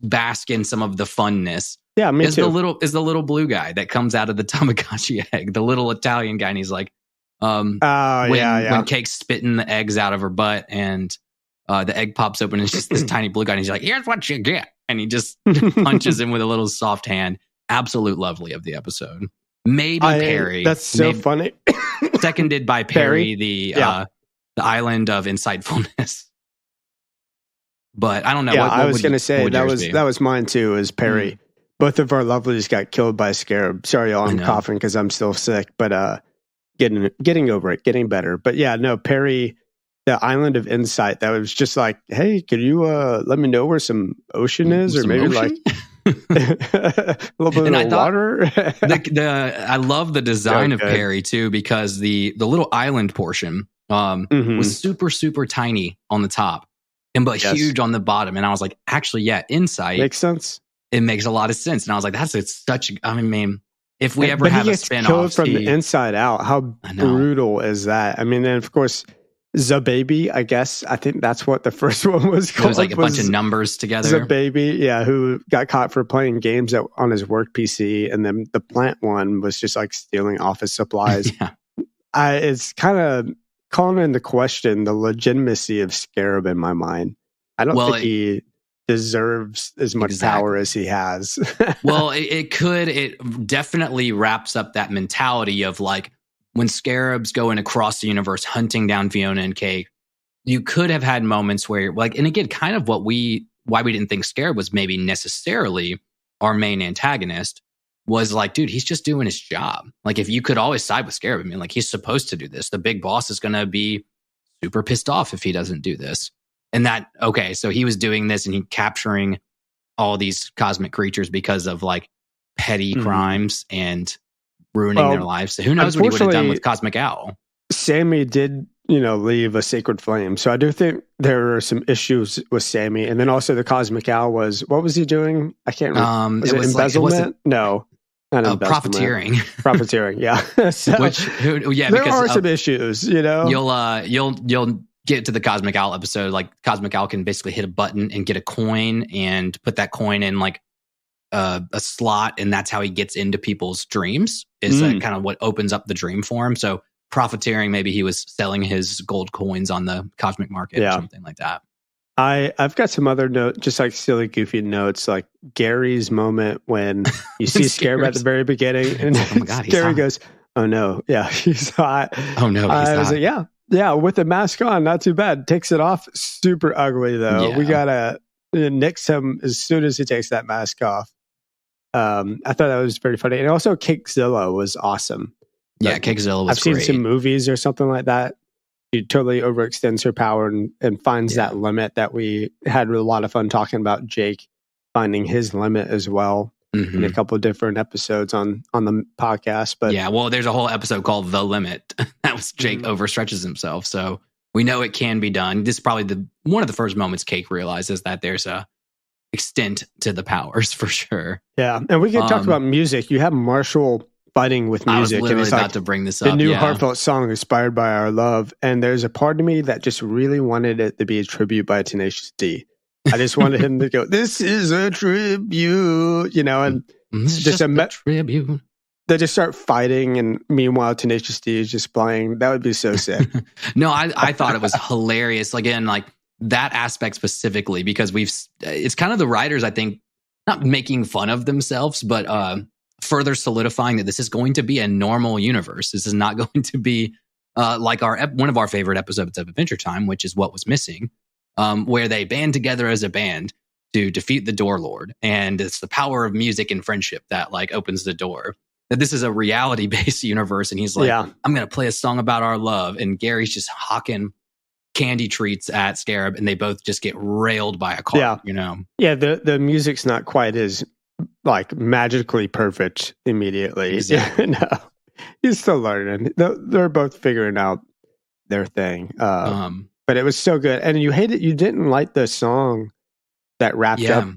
bask in some of the funness. Yeah, me too. The little blue guy that comes out of the Tamagotchi egg, the little Italian guy, and he's like, when Cake's spitting the eggs out of her butt, and the egg pops open, and it's just this tiny blue guy, and he's like, here's what you get, and he just punches him with a little soft hand. Absolute lovely of the episode. Maybe Perry. That's so funny. Seconded by Perry, the island of insightfulness. But I don't know. Yeah, I was going to say that was mine too. Is Perry? Both of our lovelies got killed by a scarab. Sorry, y'all, I'm coughing because I'm still sick, but getting over it, getting better. But yeah, no, Perry, the island of insight. That was just like, hey, could you let me know where some ocean is, or maybe ocean? A little bit of water. I love the design of Perry too, because the little island portion was super, super tiny on the top but huge on the bottom. And I was like, actually, yeah, insight makes sense. It makes a lot of sense. And I was like, I mean, if we ever have a spin-off from the inside out, how brutal is that? I mean, then of course, The Baby, I guess. I think that's what the first one was called. It was like a bunch of numbers together. The Baby, yeah, who got caught for playing games on his work PC. And then the Plant one was just like stealing office supplies. Yeah. It's kind of calling into question the legitimacy of Scarab in my mind. I don't think he deserves as much power as he has. Well, it definitely wraps up that mentality of like, when Scarabs going across the universe hunting down Fionna and Cake, you could have had moments where, like, and again, kind of why we didn't think Scarab was maybe necessarily our main antagonist was like, dude, he's just doing his job. Like, if you could always side with Scarab, I mean, like, he's supposed to do this. The big boss is going to be super pissed off if he doesn't do this. And so he was doing this and he capturing all these cosmic creatures because of like petty crimes and ruining their lives. So who knows what he would have done with Cosmic Owl. Sammy did, leave a sacred flame. So I do think there are some issues with Sammy. And then also the Cosmic Owl what was he doing? I can't remember. Was it embezzlement? No. Not embezzlement. Profiteering. Profiteering, yeah. So, there are some issues, You'll get to the Cosmic Owl episode. Like, Cosmic Owl can basically hit a button and get a coin and put that coin in like a slot, and that's how he gets into people's dreams, is kind of what opens up the dream for him. So profiteering, maybe he was selling his gold coins on the cosmic market or something like that. I've got some other notes, just like silly, goofy notes, like Gary's moment when you see Scarab at the very beginning, and oh my God, Gary goes, "Oh no, yeah, he's hot." Oh no, he's hot. I was like, yeah, with the mask on, not too bad. Takes it off, super ugly though. Yeah. We gotta nix him as soon as he takes that mask off. I thought that was very funny, and also Cakezilla was awesome. Yeah, Cakezilla was great. I've seen some movies or something like that. She totally overextends her power and finds that limit that we had a lot of fun talking about. Jake finding his limit as well in a couple of different episodes on the podcast. But there's a whole episode called The Limit. That was Jake overstretches himself. So we know it can be done. This is probably one of the first moments Cake realizes that there's a extent to the powers for sure. Yeah, and we can talk about music. You have Marshall fighting with music. I was literally about to bring this up. The new heartfelt song inspired by our love, and there's a part of me that just really wanted it to be a tribute by Tenacious D. I just wanted him to go, "This is a tribute," and it's just a tribute. They just start fighting, and meanwhile Tenacious D is just playing. That would be so sick. No, I thought it was hilarious. Again, like that aspect specifically, because it's kind of the writers, I think, not making fun of themselves, but further solidifying that this is going to be a normal universe. This is not going to be like one of our favorite episodes of Adventure Time, which is What Was Missing, where they band together as a band to defeat the Door Lord. And it's the power of music and friendship that like opens the door. That this is a reality-based universe. And he's like, I'm going to play a song about our love. And Gary's just hawking candy treats at Scarab, and they both just get railed by a car, Yeah, the music's not quite as like magically perfect immediately. Exactly. No, he's still learning. They're both figuring out their thing. But it was so good. And you didn't like the song that wrapped up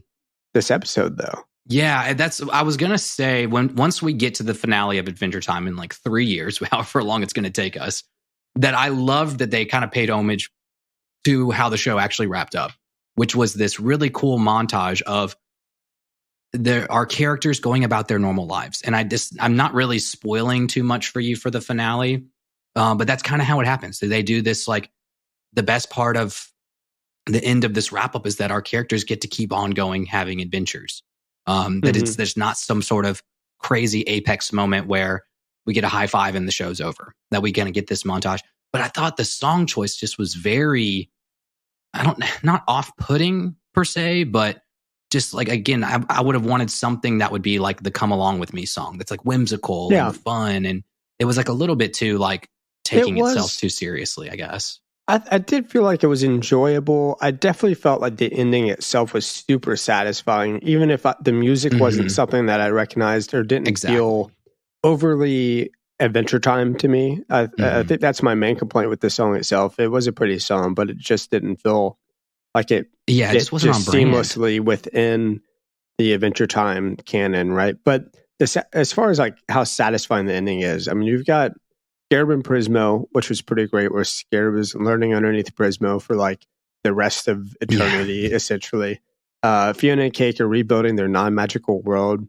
this episode though. Yeah, I was going to say, once we get to the finale of Adventure Time in like 3 years, however long it's going to take us, that I loved that they kind of paid homage to how the show actually wrapped up, which was this really cool montage of our characters going about their normal lives. And I'm not really spoiling too much for you for the finale, but that's kind of how it happens. They do this, like, the best part of the end of this wrap up is that our characters get to keep on going, having adventures. There's not some sort of crazy apex moment where we get a high five and the show's over, that we gonna get this montage. But I thought the song choice just was very, not off-putting per se, but just like, again, I would have wanted something that would be like the Come Along With Me song that's like whimsical and fun. And it was like a little bit too like taking itself too seriously, I guess. I did feel like it was enjoyable. I definitely felt like the ending itself was super satisfying, even if the music wasn't something that I recognized or didn't feel overly Adventure Time to me. I think that's my main complaint with the song itself. It was a pretty song, but it just didn't feel like it. Yeah, it just wasn't on brand. Seamlessly within the Adventure Time canon, right? But as far as like how satisfying the ending is, I mean, you've got Scarab and Prismo, which was pretty great, where Scarab is learning underneath Prismo for like the rest of eternity, essentially. Fionna and Cake are rebuilding their non-magical world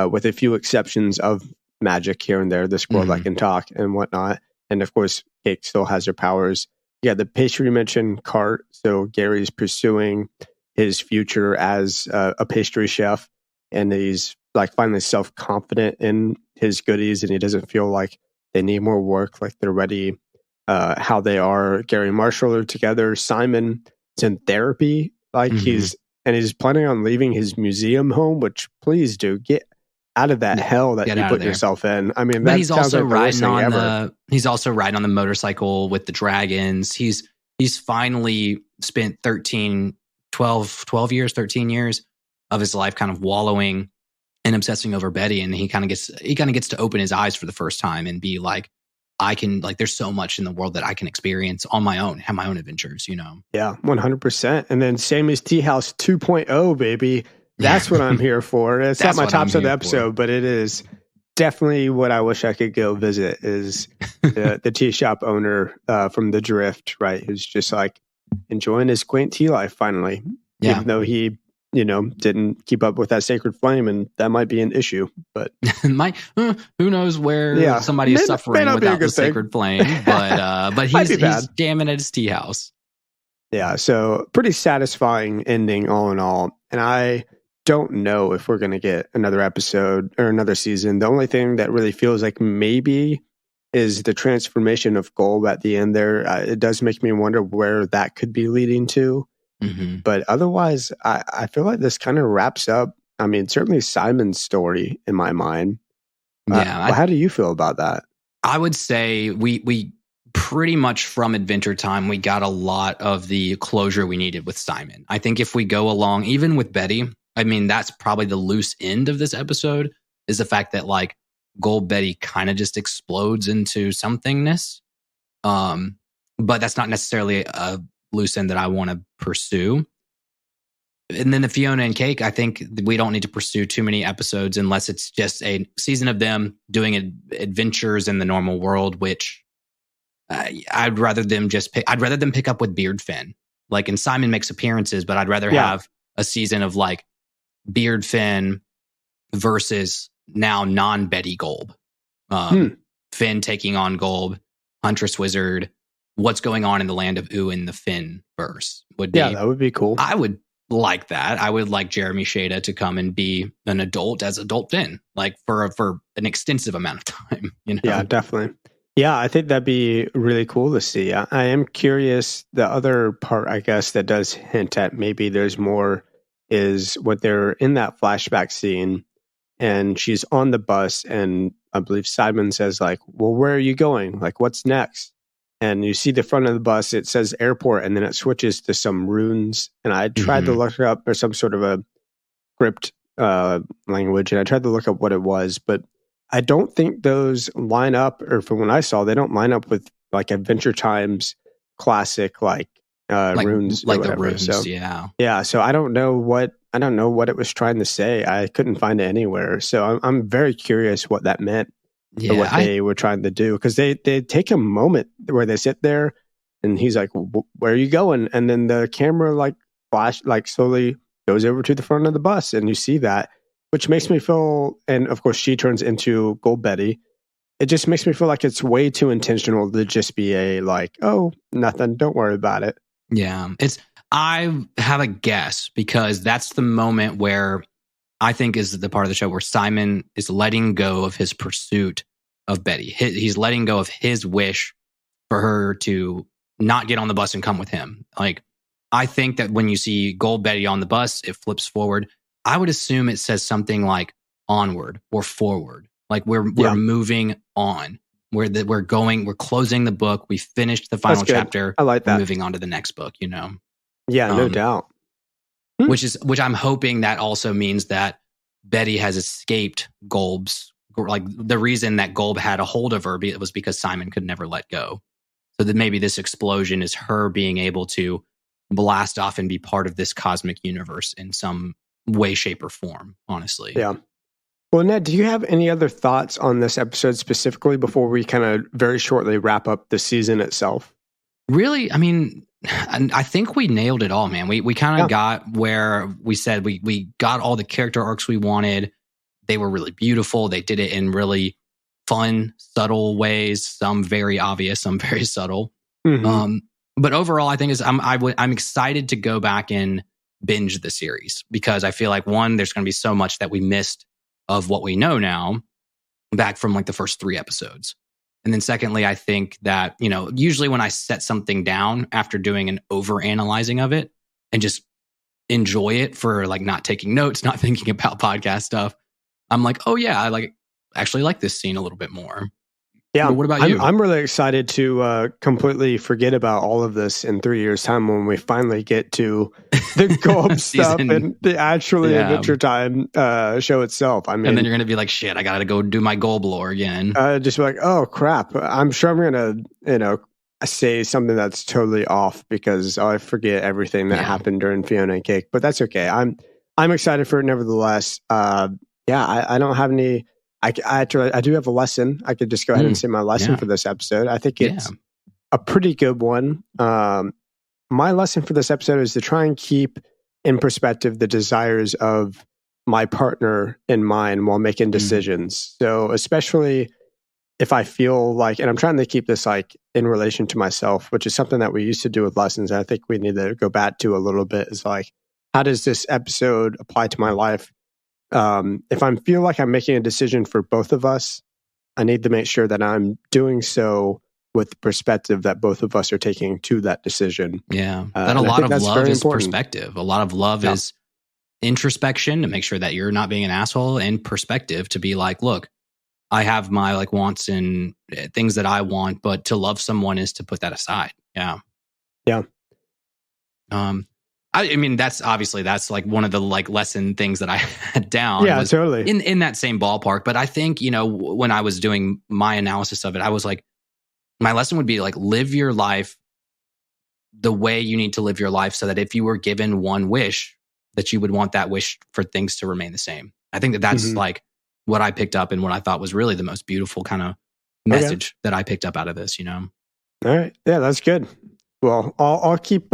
with a few exceptions of magic here and there, the squirrel that can talk and whatnot. And of course, Cake still has her powers. Yeah, the pastry mentioned Cart. So Gary's pursuing his future as a pastry chef, and he's like finally self-confident in his goodies, and he doesn't feel like they need more work, like they're ready. How they are. Gary and Marshall are together. Simon is in therapy, like he's planning on leaving his museum home. Which please do get out of that hell that you put yourself in. I mean, but he's also riding on he's also riding on the motorcycle with the dragons. He's finally spent 12 years, 13 years of his life kind of wallowing and obsessing over Betty, and he kind of gets to open his eyes for the first time and be like, there's so much in the world that I can experience on my own, have my own adventures, you know? Yeah, 100%. And then Sammy's Tea House 2.0, baby. That's what I'm here for. It's not my tops of the episode, but it is definitely what I wish I could go visit is the tea shop owner from the Drift, right? Who's just like enjoying his quaint tea life finally, even though he, didn't keep up with that sacred flame, and that might be an issue. But who knows where somebody is suffering without the sacred flame? But he's jamming at his tea house. Yeah, so pretty satisfying ending all in all. And I don't know if we're going to get another episode or another season. The only thing that really feels like maybe is the transformation of Golb at the end there. It does make me wonder where that could be leading to. But otherwise, I feel like this kind of wraps up. I mean, certainly Simon's story in my mind. How do you feel about that? I would say we pretty much from Adventure Time, we got a lot of the closure we needed with Simon. I think if we go along, even with Betty, I mean, that's probably the loose end of this episode, is the fact that like Golb Betty kind of just explodes into somethingness. But that's not necessarily a loose end that I want to pursue. And then the Fionna and Cake, I think we don't need to pursue too many episodes unless it's just a season of them doing adventures in the normal world, which I'd rather them pick up with Beard Finn. Like, and Simon makes appearances, but I'd rather have a season of like Beard Finn versus now non-Betty Golb. Finn taking on Golb, Huntress Wizard. What's going on in the land of Ooh in the Finn verse would be. Yeah, that would be cool. I would like that. I would like Jeremy Shada to come and be an adult as adult Finn, like for an extensive amount of time. Yeah, definitely. Yeah, I think that'd be really cool to see. I am curious. The other part, I guess, that does hint at maybe there's more is what they're in that flashback scene, and she's on the bus, and I believe Simon says like, "Well, where are you going? Like, what's next?" And you see the front of the bus, it says airport, and then it switches to some runes. And I tried to look up, or some sort of a script language, and I tried to look up what it was, but I don't think those line up, or from when I saw, they don't line up with like Adventure Time's classic like runes, like or whatever. The runes. So, yeah. So I don't know what it was trying to say. I couldn't find it anywhere. So I'm very curious what that meant. Or what they were trying to do, because they take a moment where they sit there and he's like, "Where are you going?" And then the camera like slowly goes over to the front of the bus, and you see that, which makes me feel, and of course she turns into Golb Betty. It just makes me feel like it's way too intentional to just be a like, "Oh, nothing, don't worry about it." Yeah, I have a guess, because that's the moment where I think is the part of the show where Simon is letting go of his pursuit of Betty. He's letting go of his wish for her to not get on the bus and come with him. Like, I think that when you see Golb Betty on the bus, it flips forward. I would assume it says something like onward or forward. Like we're moving on. We're closing the book. We finished the final chapter. I like that. We're moving on to the next book, Yeah, no doubt. Which I'm hoping that also means that Betty has escaped Golb's, like the reason that Golb had a hold of her was because Simon could never let go. So that maybe this explosion is her being able to blast off and be part of this cosmic universe in some way, shape, or form, honestly. Yeah. Well, Ned, do you have any other thoughts on this episode specifically before we kind of very shortly wrap up the season itself? Really, I mean, I think we nailed it all, man. We kind of got where we said we got all the character arcs we wanted. They were really beautiful. They did it in really fun, subtle ways. Some very obvious, some very subtle. Mm-hmm. But overall, I think I'm excited to go back and binge the series because I feel like one, there's going to be so much that we missed of what we know now back from like the first 3 episodes. And then secondly, I think that, usually when I set something down after doing an over analyzing of it and just enjoy it for like not taking notes, not thinking about podcast stuff, I'm like, oh yeah, I actually like this scene a little bit more. Yeah. But what about you? I'm really excited to completely forget about all of this in 3 years' time when we finally get to the Golb stuff and the actually Adventure Time show itself. I mean, and then you're going to be like, shit, I got to go do my Golb lore again. Just be like, oh crap. I'm sure I'm going to, say something that's totally off because I forget everything that happened during Fionna and Cake, but that's okay. I'm excited for it nevertheless. I don't have any... I do have a lesson. I could just go ahead and say my lesson for this episode. I think it's a pretty good one. My lesson for this episode is to try and keep in perspective the desires of my partner in mind while making decisions. So especially if I feel like, and I'm trying to keep this like in relation to myself, which is something that we used to do with lessons. I think we need to go back to a little bit is like, how does this episode apply to my life? If I feel like I'm making a decision for both of us, I need to make sure that I'm doing so with the perspective that both of us are taking to that decision. Yeah. That a lot of love is perspective. A lot of love is introspection to make sure that you're not being an asshole, and perspective to be like, look, I have my like wants and things that I want, but to love someone is to put that aside. Yeah. Yeah. I mean, that's like one of the like lesson things that I had down. Yeah, totally. In that same ballpark. But I think, when I was doing my analysis of it, I was like, my lesson would be like, live your life the way you need to live your life so that if you were given one wish, that you would want that wish for things to remain the same. I think that's like what I picked up and what I thought was really the most beautiful kind of message that I picked up out of this, All right. Yeah, that's good. Well, I'll keep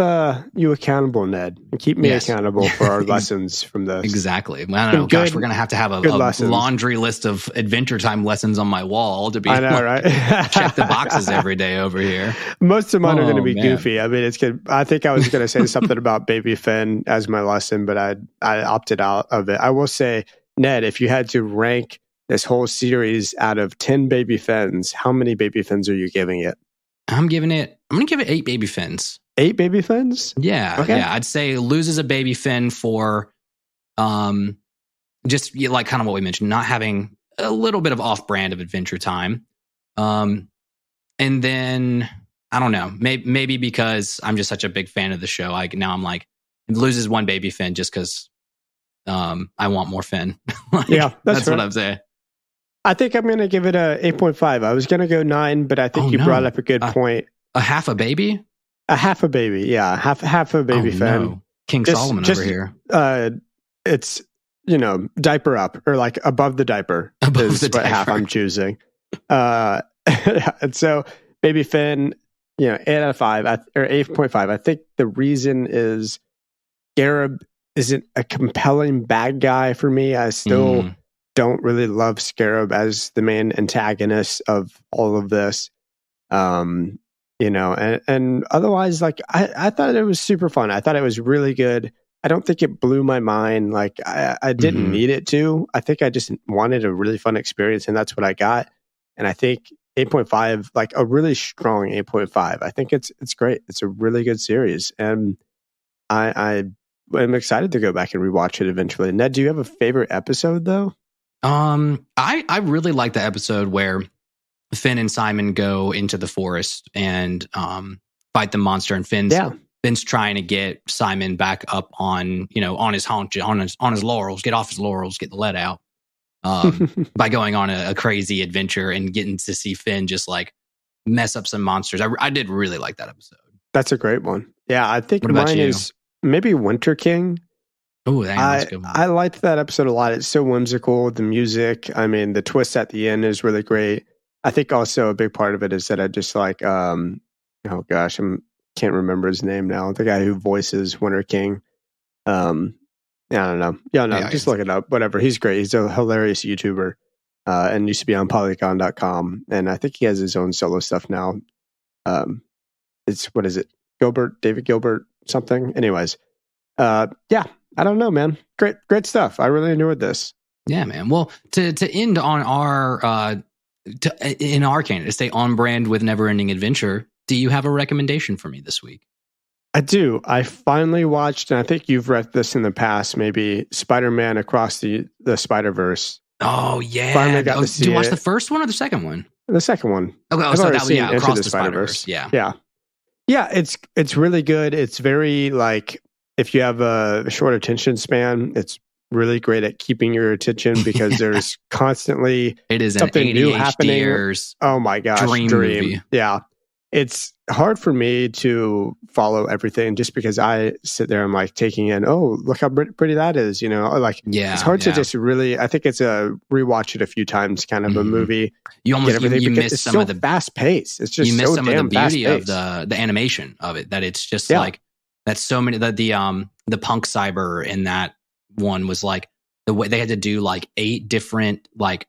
you accountable, Ned, and keep me accountable for our lessons from this. Exactly. I don't know. Gosh, we're going to have a laundry list of Adventure Time lessons on my wall to be right? check the boxes every day over here. Most of mine are going to be goofy. I mean, it's good. I think I was going to say something about Baby Finn as my lesson, but I opted out of it. I will say, Ned, if you had to rank this whole series out of 10 Baby Finns, how many Baby Finns are you giving it? I'm going to give it 8 Baby Finns. 8 Baby Finns? Yeah. Okay. Yeah. I'd say loses a Baby Finn for just like kind of what we mentioned, not having a little bit of off-brand of Adventure Time. And then, I don't know, maybe because I'm just such a big fan of the show, now I'm like, it loses 1 Baby Finn just because I want more Finn. That's what I'm saying. I think I'm going to give it a 8.5. I was going to go 9, but I think you brought up a good point. A half a baby? A half a baby, yeah. Half a baby Finn. No. King Solomon over here. It's, diaper up, or like above the diaper is what half I'm choosing. And so Baby Finn, 8 out of 5, or 8.5. I think the reason is Scarab isn't a compelling bad guy for me. I still... don't really love Scarab as the main antagonist of all of this. And otherwise, like, I thought it was super fun. I thought it was really good. I don't think it blew my mind. Like, I didn't need it to. I think I just wanted a really fun experience, and that's what I got. And I think 8.5, like a really strong 8.5. I think it's great. It's a really good series. And I'm excited to go back and rewatch it eventually. Ned, do you have a favorite episode though? I really like the episode where Finn and Simon go into the forest and fight the monster, and Finn's trying to get Simon back up on his haunches, on his laurels, get off his laurels, get the lead out, by going on a crazy adventure and getting to see Finn just like mess up some monsters. I did really like that episode. That's a great one. Yeah, I think mine is maybe Winter King. Oh, I liked that episode a lot. It's so whimsical. The music, I mean, the twist at the end is really great. I think also a big part of it is that I just like, oh gosh, can't remember his name now. The guy who voices Winter King. I don't know. Just look it up. Whatever. He's great. He's a hilarious YouTuber, and used to be on Polygon.com. And I think he has his own solo stuff now. What is it? David Gilbert, something. Anyways, yeah. I don't know, man. Great stuff. I really enjoyed this. Yeah, man. Well, to end on our in our canon, to stay on brand with Never Ending Adventure, do you have a recommendation for me this week? I do. I finally watched, and I think you've read this in the past, maybe Spider-Man Across the Spider-Verse. Oh yeah. Finally got to see Did you watch the first one or the second one? The second one. Okay, so that was Across the Spider-Verse. Yeah. It's really good. It's very like, if you have a short attention span, it's really great at keeping your attention because there's constantly something new happening. Oh my gosh, dream movie. Yeah. It's hard for me to follow everything just because I sit there and like taking in, oh, look how pretty that is, it's hard to just really, I think it's a rewatch it a few times kind of a movie. You almost you miss some of the fast pace. It's just you miss some of the beauty of the animation of it, that it's just like, that's so many, the punk cyber in that one was like the way they had to do like 8 different like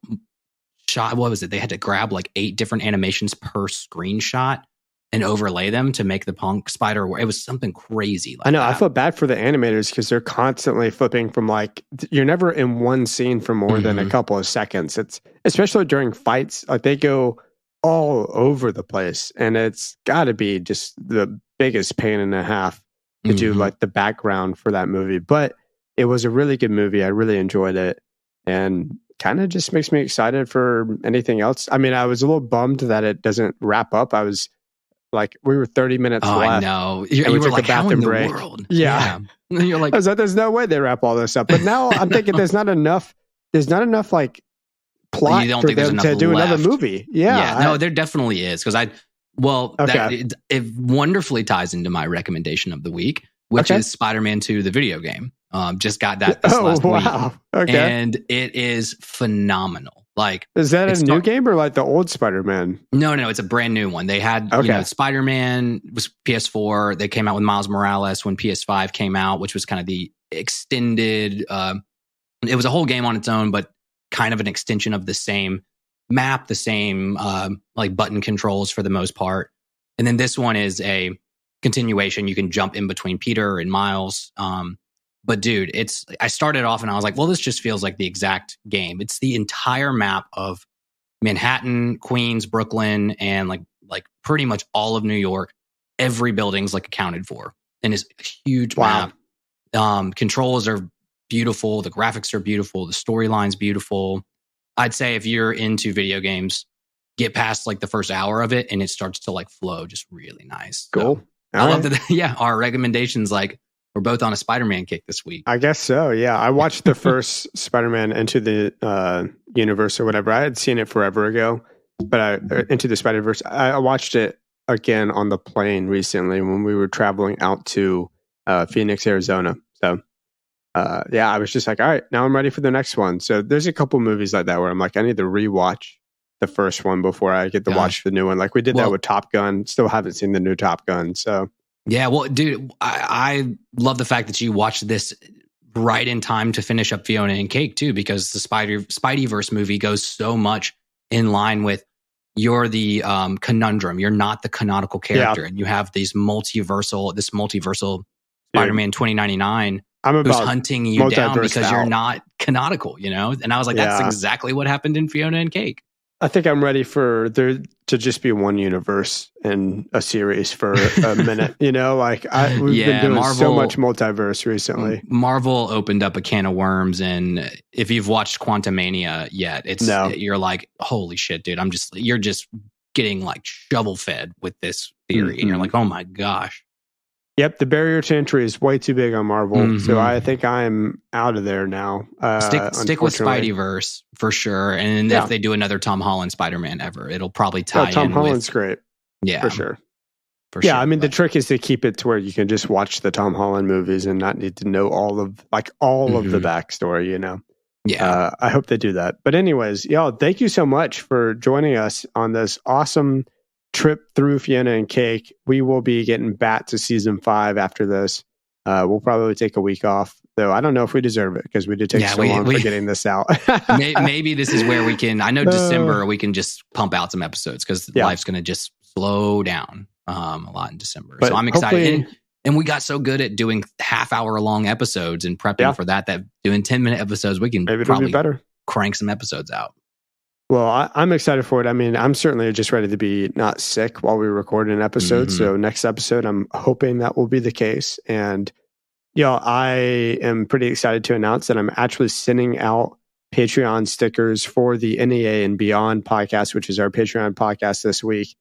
shot. What was it? They had to grab like 8 different animations per screenshot and overlay them to make the punk spider. It was something crazy. I know. That. I feel bad for the animators because they're constantly flipping from like, you're never in one scene for more than a couple of seconds. It's especially during fights, like they go all over the place, and it's got to be just the biggest pain in the half to do like the background for that movie. But it was a really good movie. I really enjoyed it, and kind of just makes me excited for anything else. I mean, I was a little bummed that it doesn't wrap up. I was like, we were 30 minutes left. I know. You were like, how in the world? Yeah. And you're like, I was like, there's no way they wrap all this up. But now I'm thinking there's not enough like plot for them to do another movie. Yeah. No, there definitely is. Because it wonderfully ties into my recommendation of the week, which is Spider-Man 2, the video game. Just got that this last week. Okay. And it is phenomenal. Like, is that a new game or like the old Spider-Man? No, it's a brand new one. They had, Spider-Man was PS4. They came out with Miles Morales when PS5 came out, which was kind of the extended, it was a whole game on its own, but kind of an extension of the same map, the same, like button controls for the most part. And then this one is a continuation. You can jump in between Peter and Miles. But dude, I started off and I was like, well, this just feels like the exact game. It's the entire map of Manhattan, Queens, Brooklyn, and like pretty much all of New York. Every building's like accounted for, and it's a huge map. Controls are beautiful. The graphics are beautiful. The storyline's beautiful. I'd say if you're into video games, get past like the first hour of it and it starts to like flow just really nice. Cool. So, I love that. Yeah. Our recommendations, like, we're both on a Spider-Man kick this week. I guess so. Yeah. I watched the first Spider-Man Into the Universe or whatever. I had seen it forever ago, but Into the Spider-Verse, I watched it again on the plane recently when we were traveling out to Phoenix, Arizona. So I was just like, all right, now I'm ready for the next one. So there's a couple movies like that where I'm like, I need to rewatch the first one before I get to watch the new one. Like we did that with Top Gun. Still haven't seen the new Top Gun. So yeah, well, dude, I love the fact that you watched this right in time to finish up Fionna and Cake too, because the Spideyverse movie goes so much in line with you're the conundrum. You're not the canonical character, and you have this multiversal Spider-Man 2099 who's hunting you down because you're not canonical, you know? And I was like, that's exactly what happened in Fionna and Cake. I think I'm ready for there to just be one universe in a series for a minute. You know, like we've been doing so much multiverse recently. Marvel opened up a can of worms, and if you've watched Quantumania yet, you're like, holy shit, dude! You're just getting like shovel fed with this theory, and you're like, oh my gosh. Yep, the barrier to entry is way too big on Marvel, so I think I'm out of there now. Stick with Spideyverse for sure, and if they do another Tom Holland Spider-Man ever, it'll probably tie in. Tom Holland's great, yeah, for sure. sure. I mean, the trick is to keep it to where you can just watch the Tom Holland movies and not need to know all of the backstory, you know? Yeah. I hope they do that. But anyways, y'all, thank you so much for joining us on this awesome trip through Fionna and Cake. We will be getting back to season 5 after this. We'll probably take a week off, though I don't know if we deserve it because we did take so long for getting this out. Maybe this is where we can, I know December, we can just pump out some episodes because life's going to just slow down a lot in December. But so I'm excited. And we got so good at doing half-hour long episodes and prepping for that doing 10-minute episodes, we can probably be better. Crank some episodes out. Well, I'm excited for it. I mean, I'm certainly just ready to be not sick while we record an episode. Mm-hmm. So next episode, I'm hoping that will be the case. And I am pretty excited to announce that I'm actually sending out Patreon stickers for the NEA and Beyond podcast, which is our Patreon podcast this week.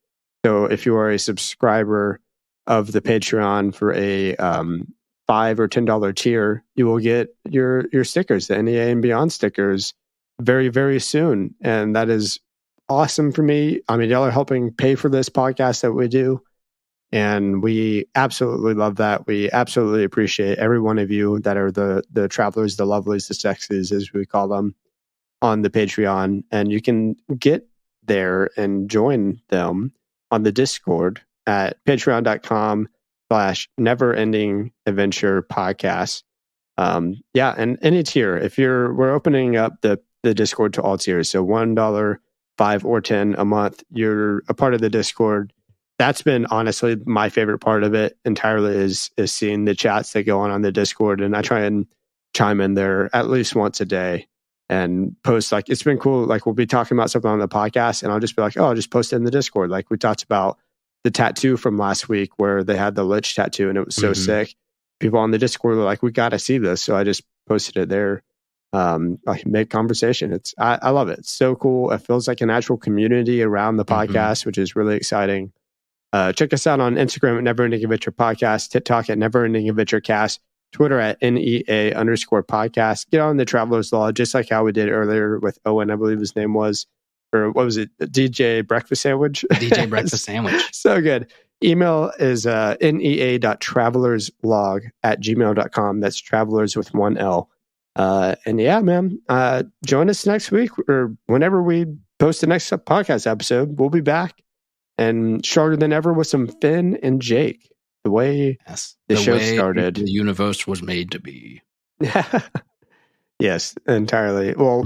So if you are a subscriber of the Patreon for a $5 or $10 tier, you will get your stickers, the NEA and Beyond stickers, very, very soon. And that is awesome for me. I mean, y'all are helping pay for this podcast that we do. And we absolutely love that. We absolutely appreciate every one of you that are the travelers, the lovelies, the sexies, as we call them, on the Patreon. And you can get there and join them on the Discord at patreon.com/neverendingadventure podcast. And any tier, we're opening up the Discord to all tiers. So $1, $5, or $10 a month, you're a part of the Discord. That's been honestly my favorite part of it entirely is seeing the chats that go on the Discord. And I try and chime in there at least once a day and post, like, it's been cool. Like, we'll be talking about something on the podcast and I'll just be like, I'll just post it in the Discord. Like we talked about the tattoo from last week where they had the Lich tattoo and it was so sick. People on the Discord were like, we got to see this. So I just posted it there. I make conversation. I love it. It's so cool. It feels like an actual community around the podcast, which is really exciting. Check us out on Instagram at Never Ending Adventure Podcast, TikTok at Never Ending Adventure Cast, Twitter at NEA_podcast. Get on the Traveler's Law, just like how we did earlier with Owen, I believe his name was. Or what was it? DJ Breakfast Sandwich? DJ Breakfast Sandwich. So good. Email is nea.travelerslog@gmail.com. That's travelers with 1 L. And yeah, man, join us next week or whenever we post the next podcast episode. We'll be back and stronger than ever with some Finn and Jake. The way the show started. The universe was made to be. Yes, entirely. Well,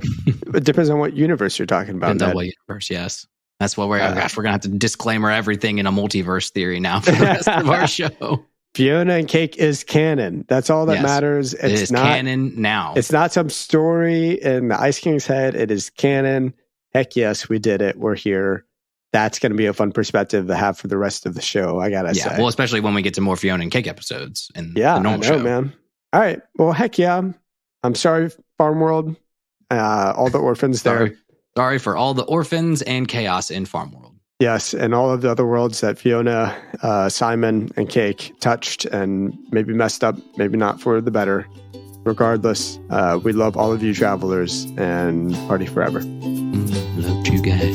it depends on what universe you're talking about. Depends on what universe, yes. That's what we're going to have to disclaimer everything in a multiverse theory now for the rest of our show. Fionna and Cake is canon. That's all that matters. It is not canon now. It's not some story in the Ice King's head. It is canon. Heck yes, we did it. We're here. That's going to be a fun perspective to have for the rest of the show, I got to say. Well, especially when we get to more Fionna and Cake episodes in the normal show. Man. All right. Well, heck yeah. I'm sorry, Farm World, all the orphans there. Sorry for all the orphans and chaos in Farm World. Yes, and all of the other worlds that Fionna, Simon, and Cake touched and maybe messed up, maybe not for the better. Regardless, we love all of you travelers and party forever. Love you guys.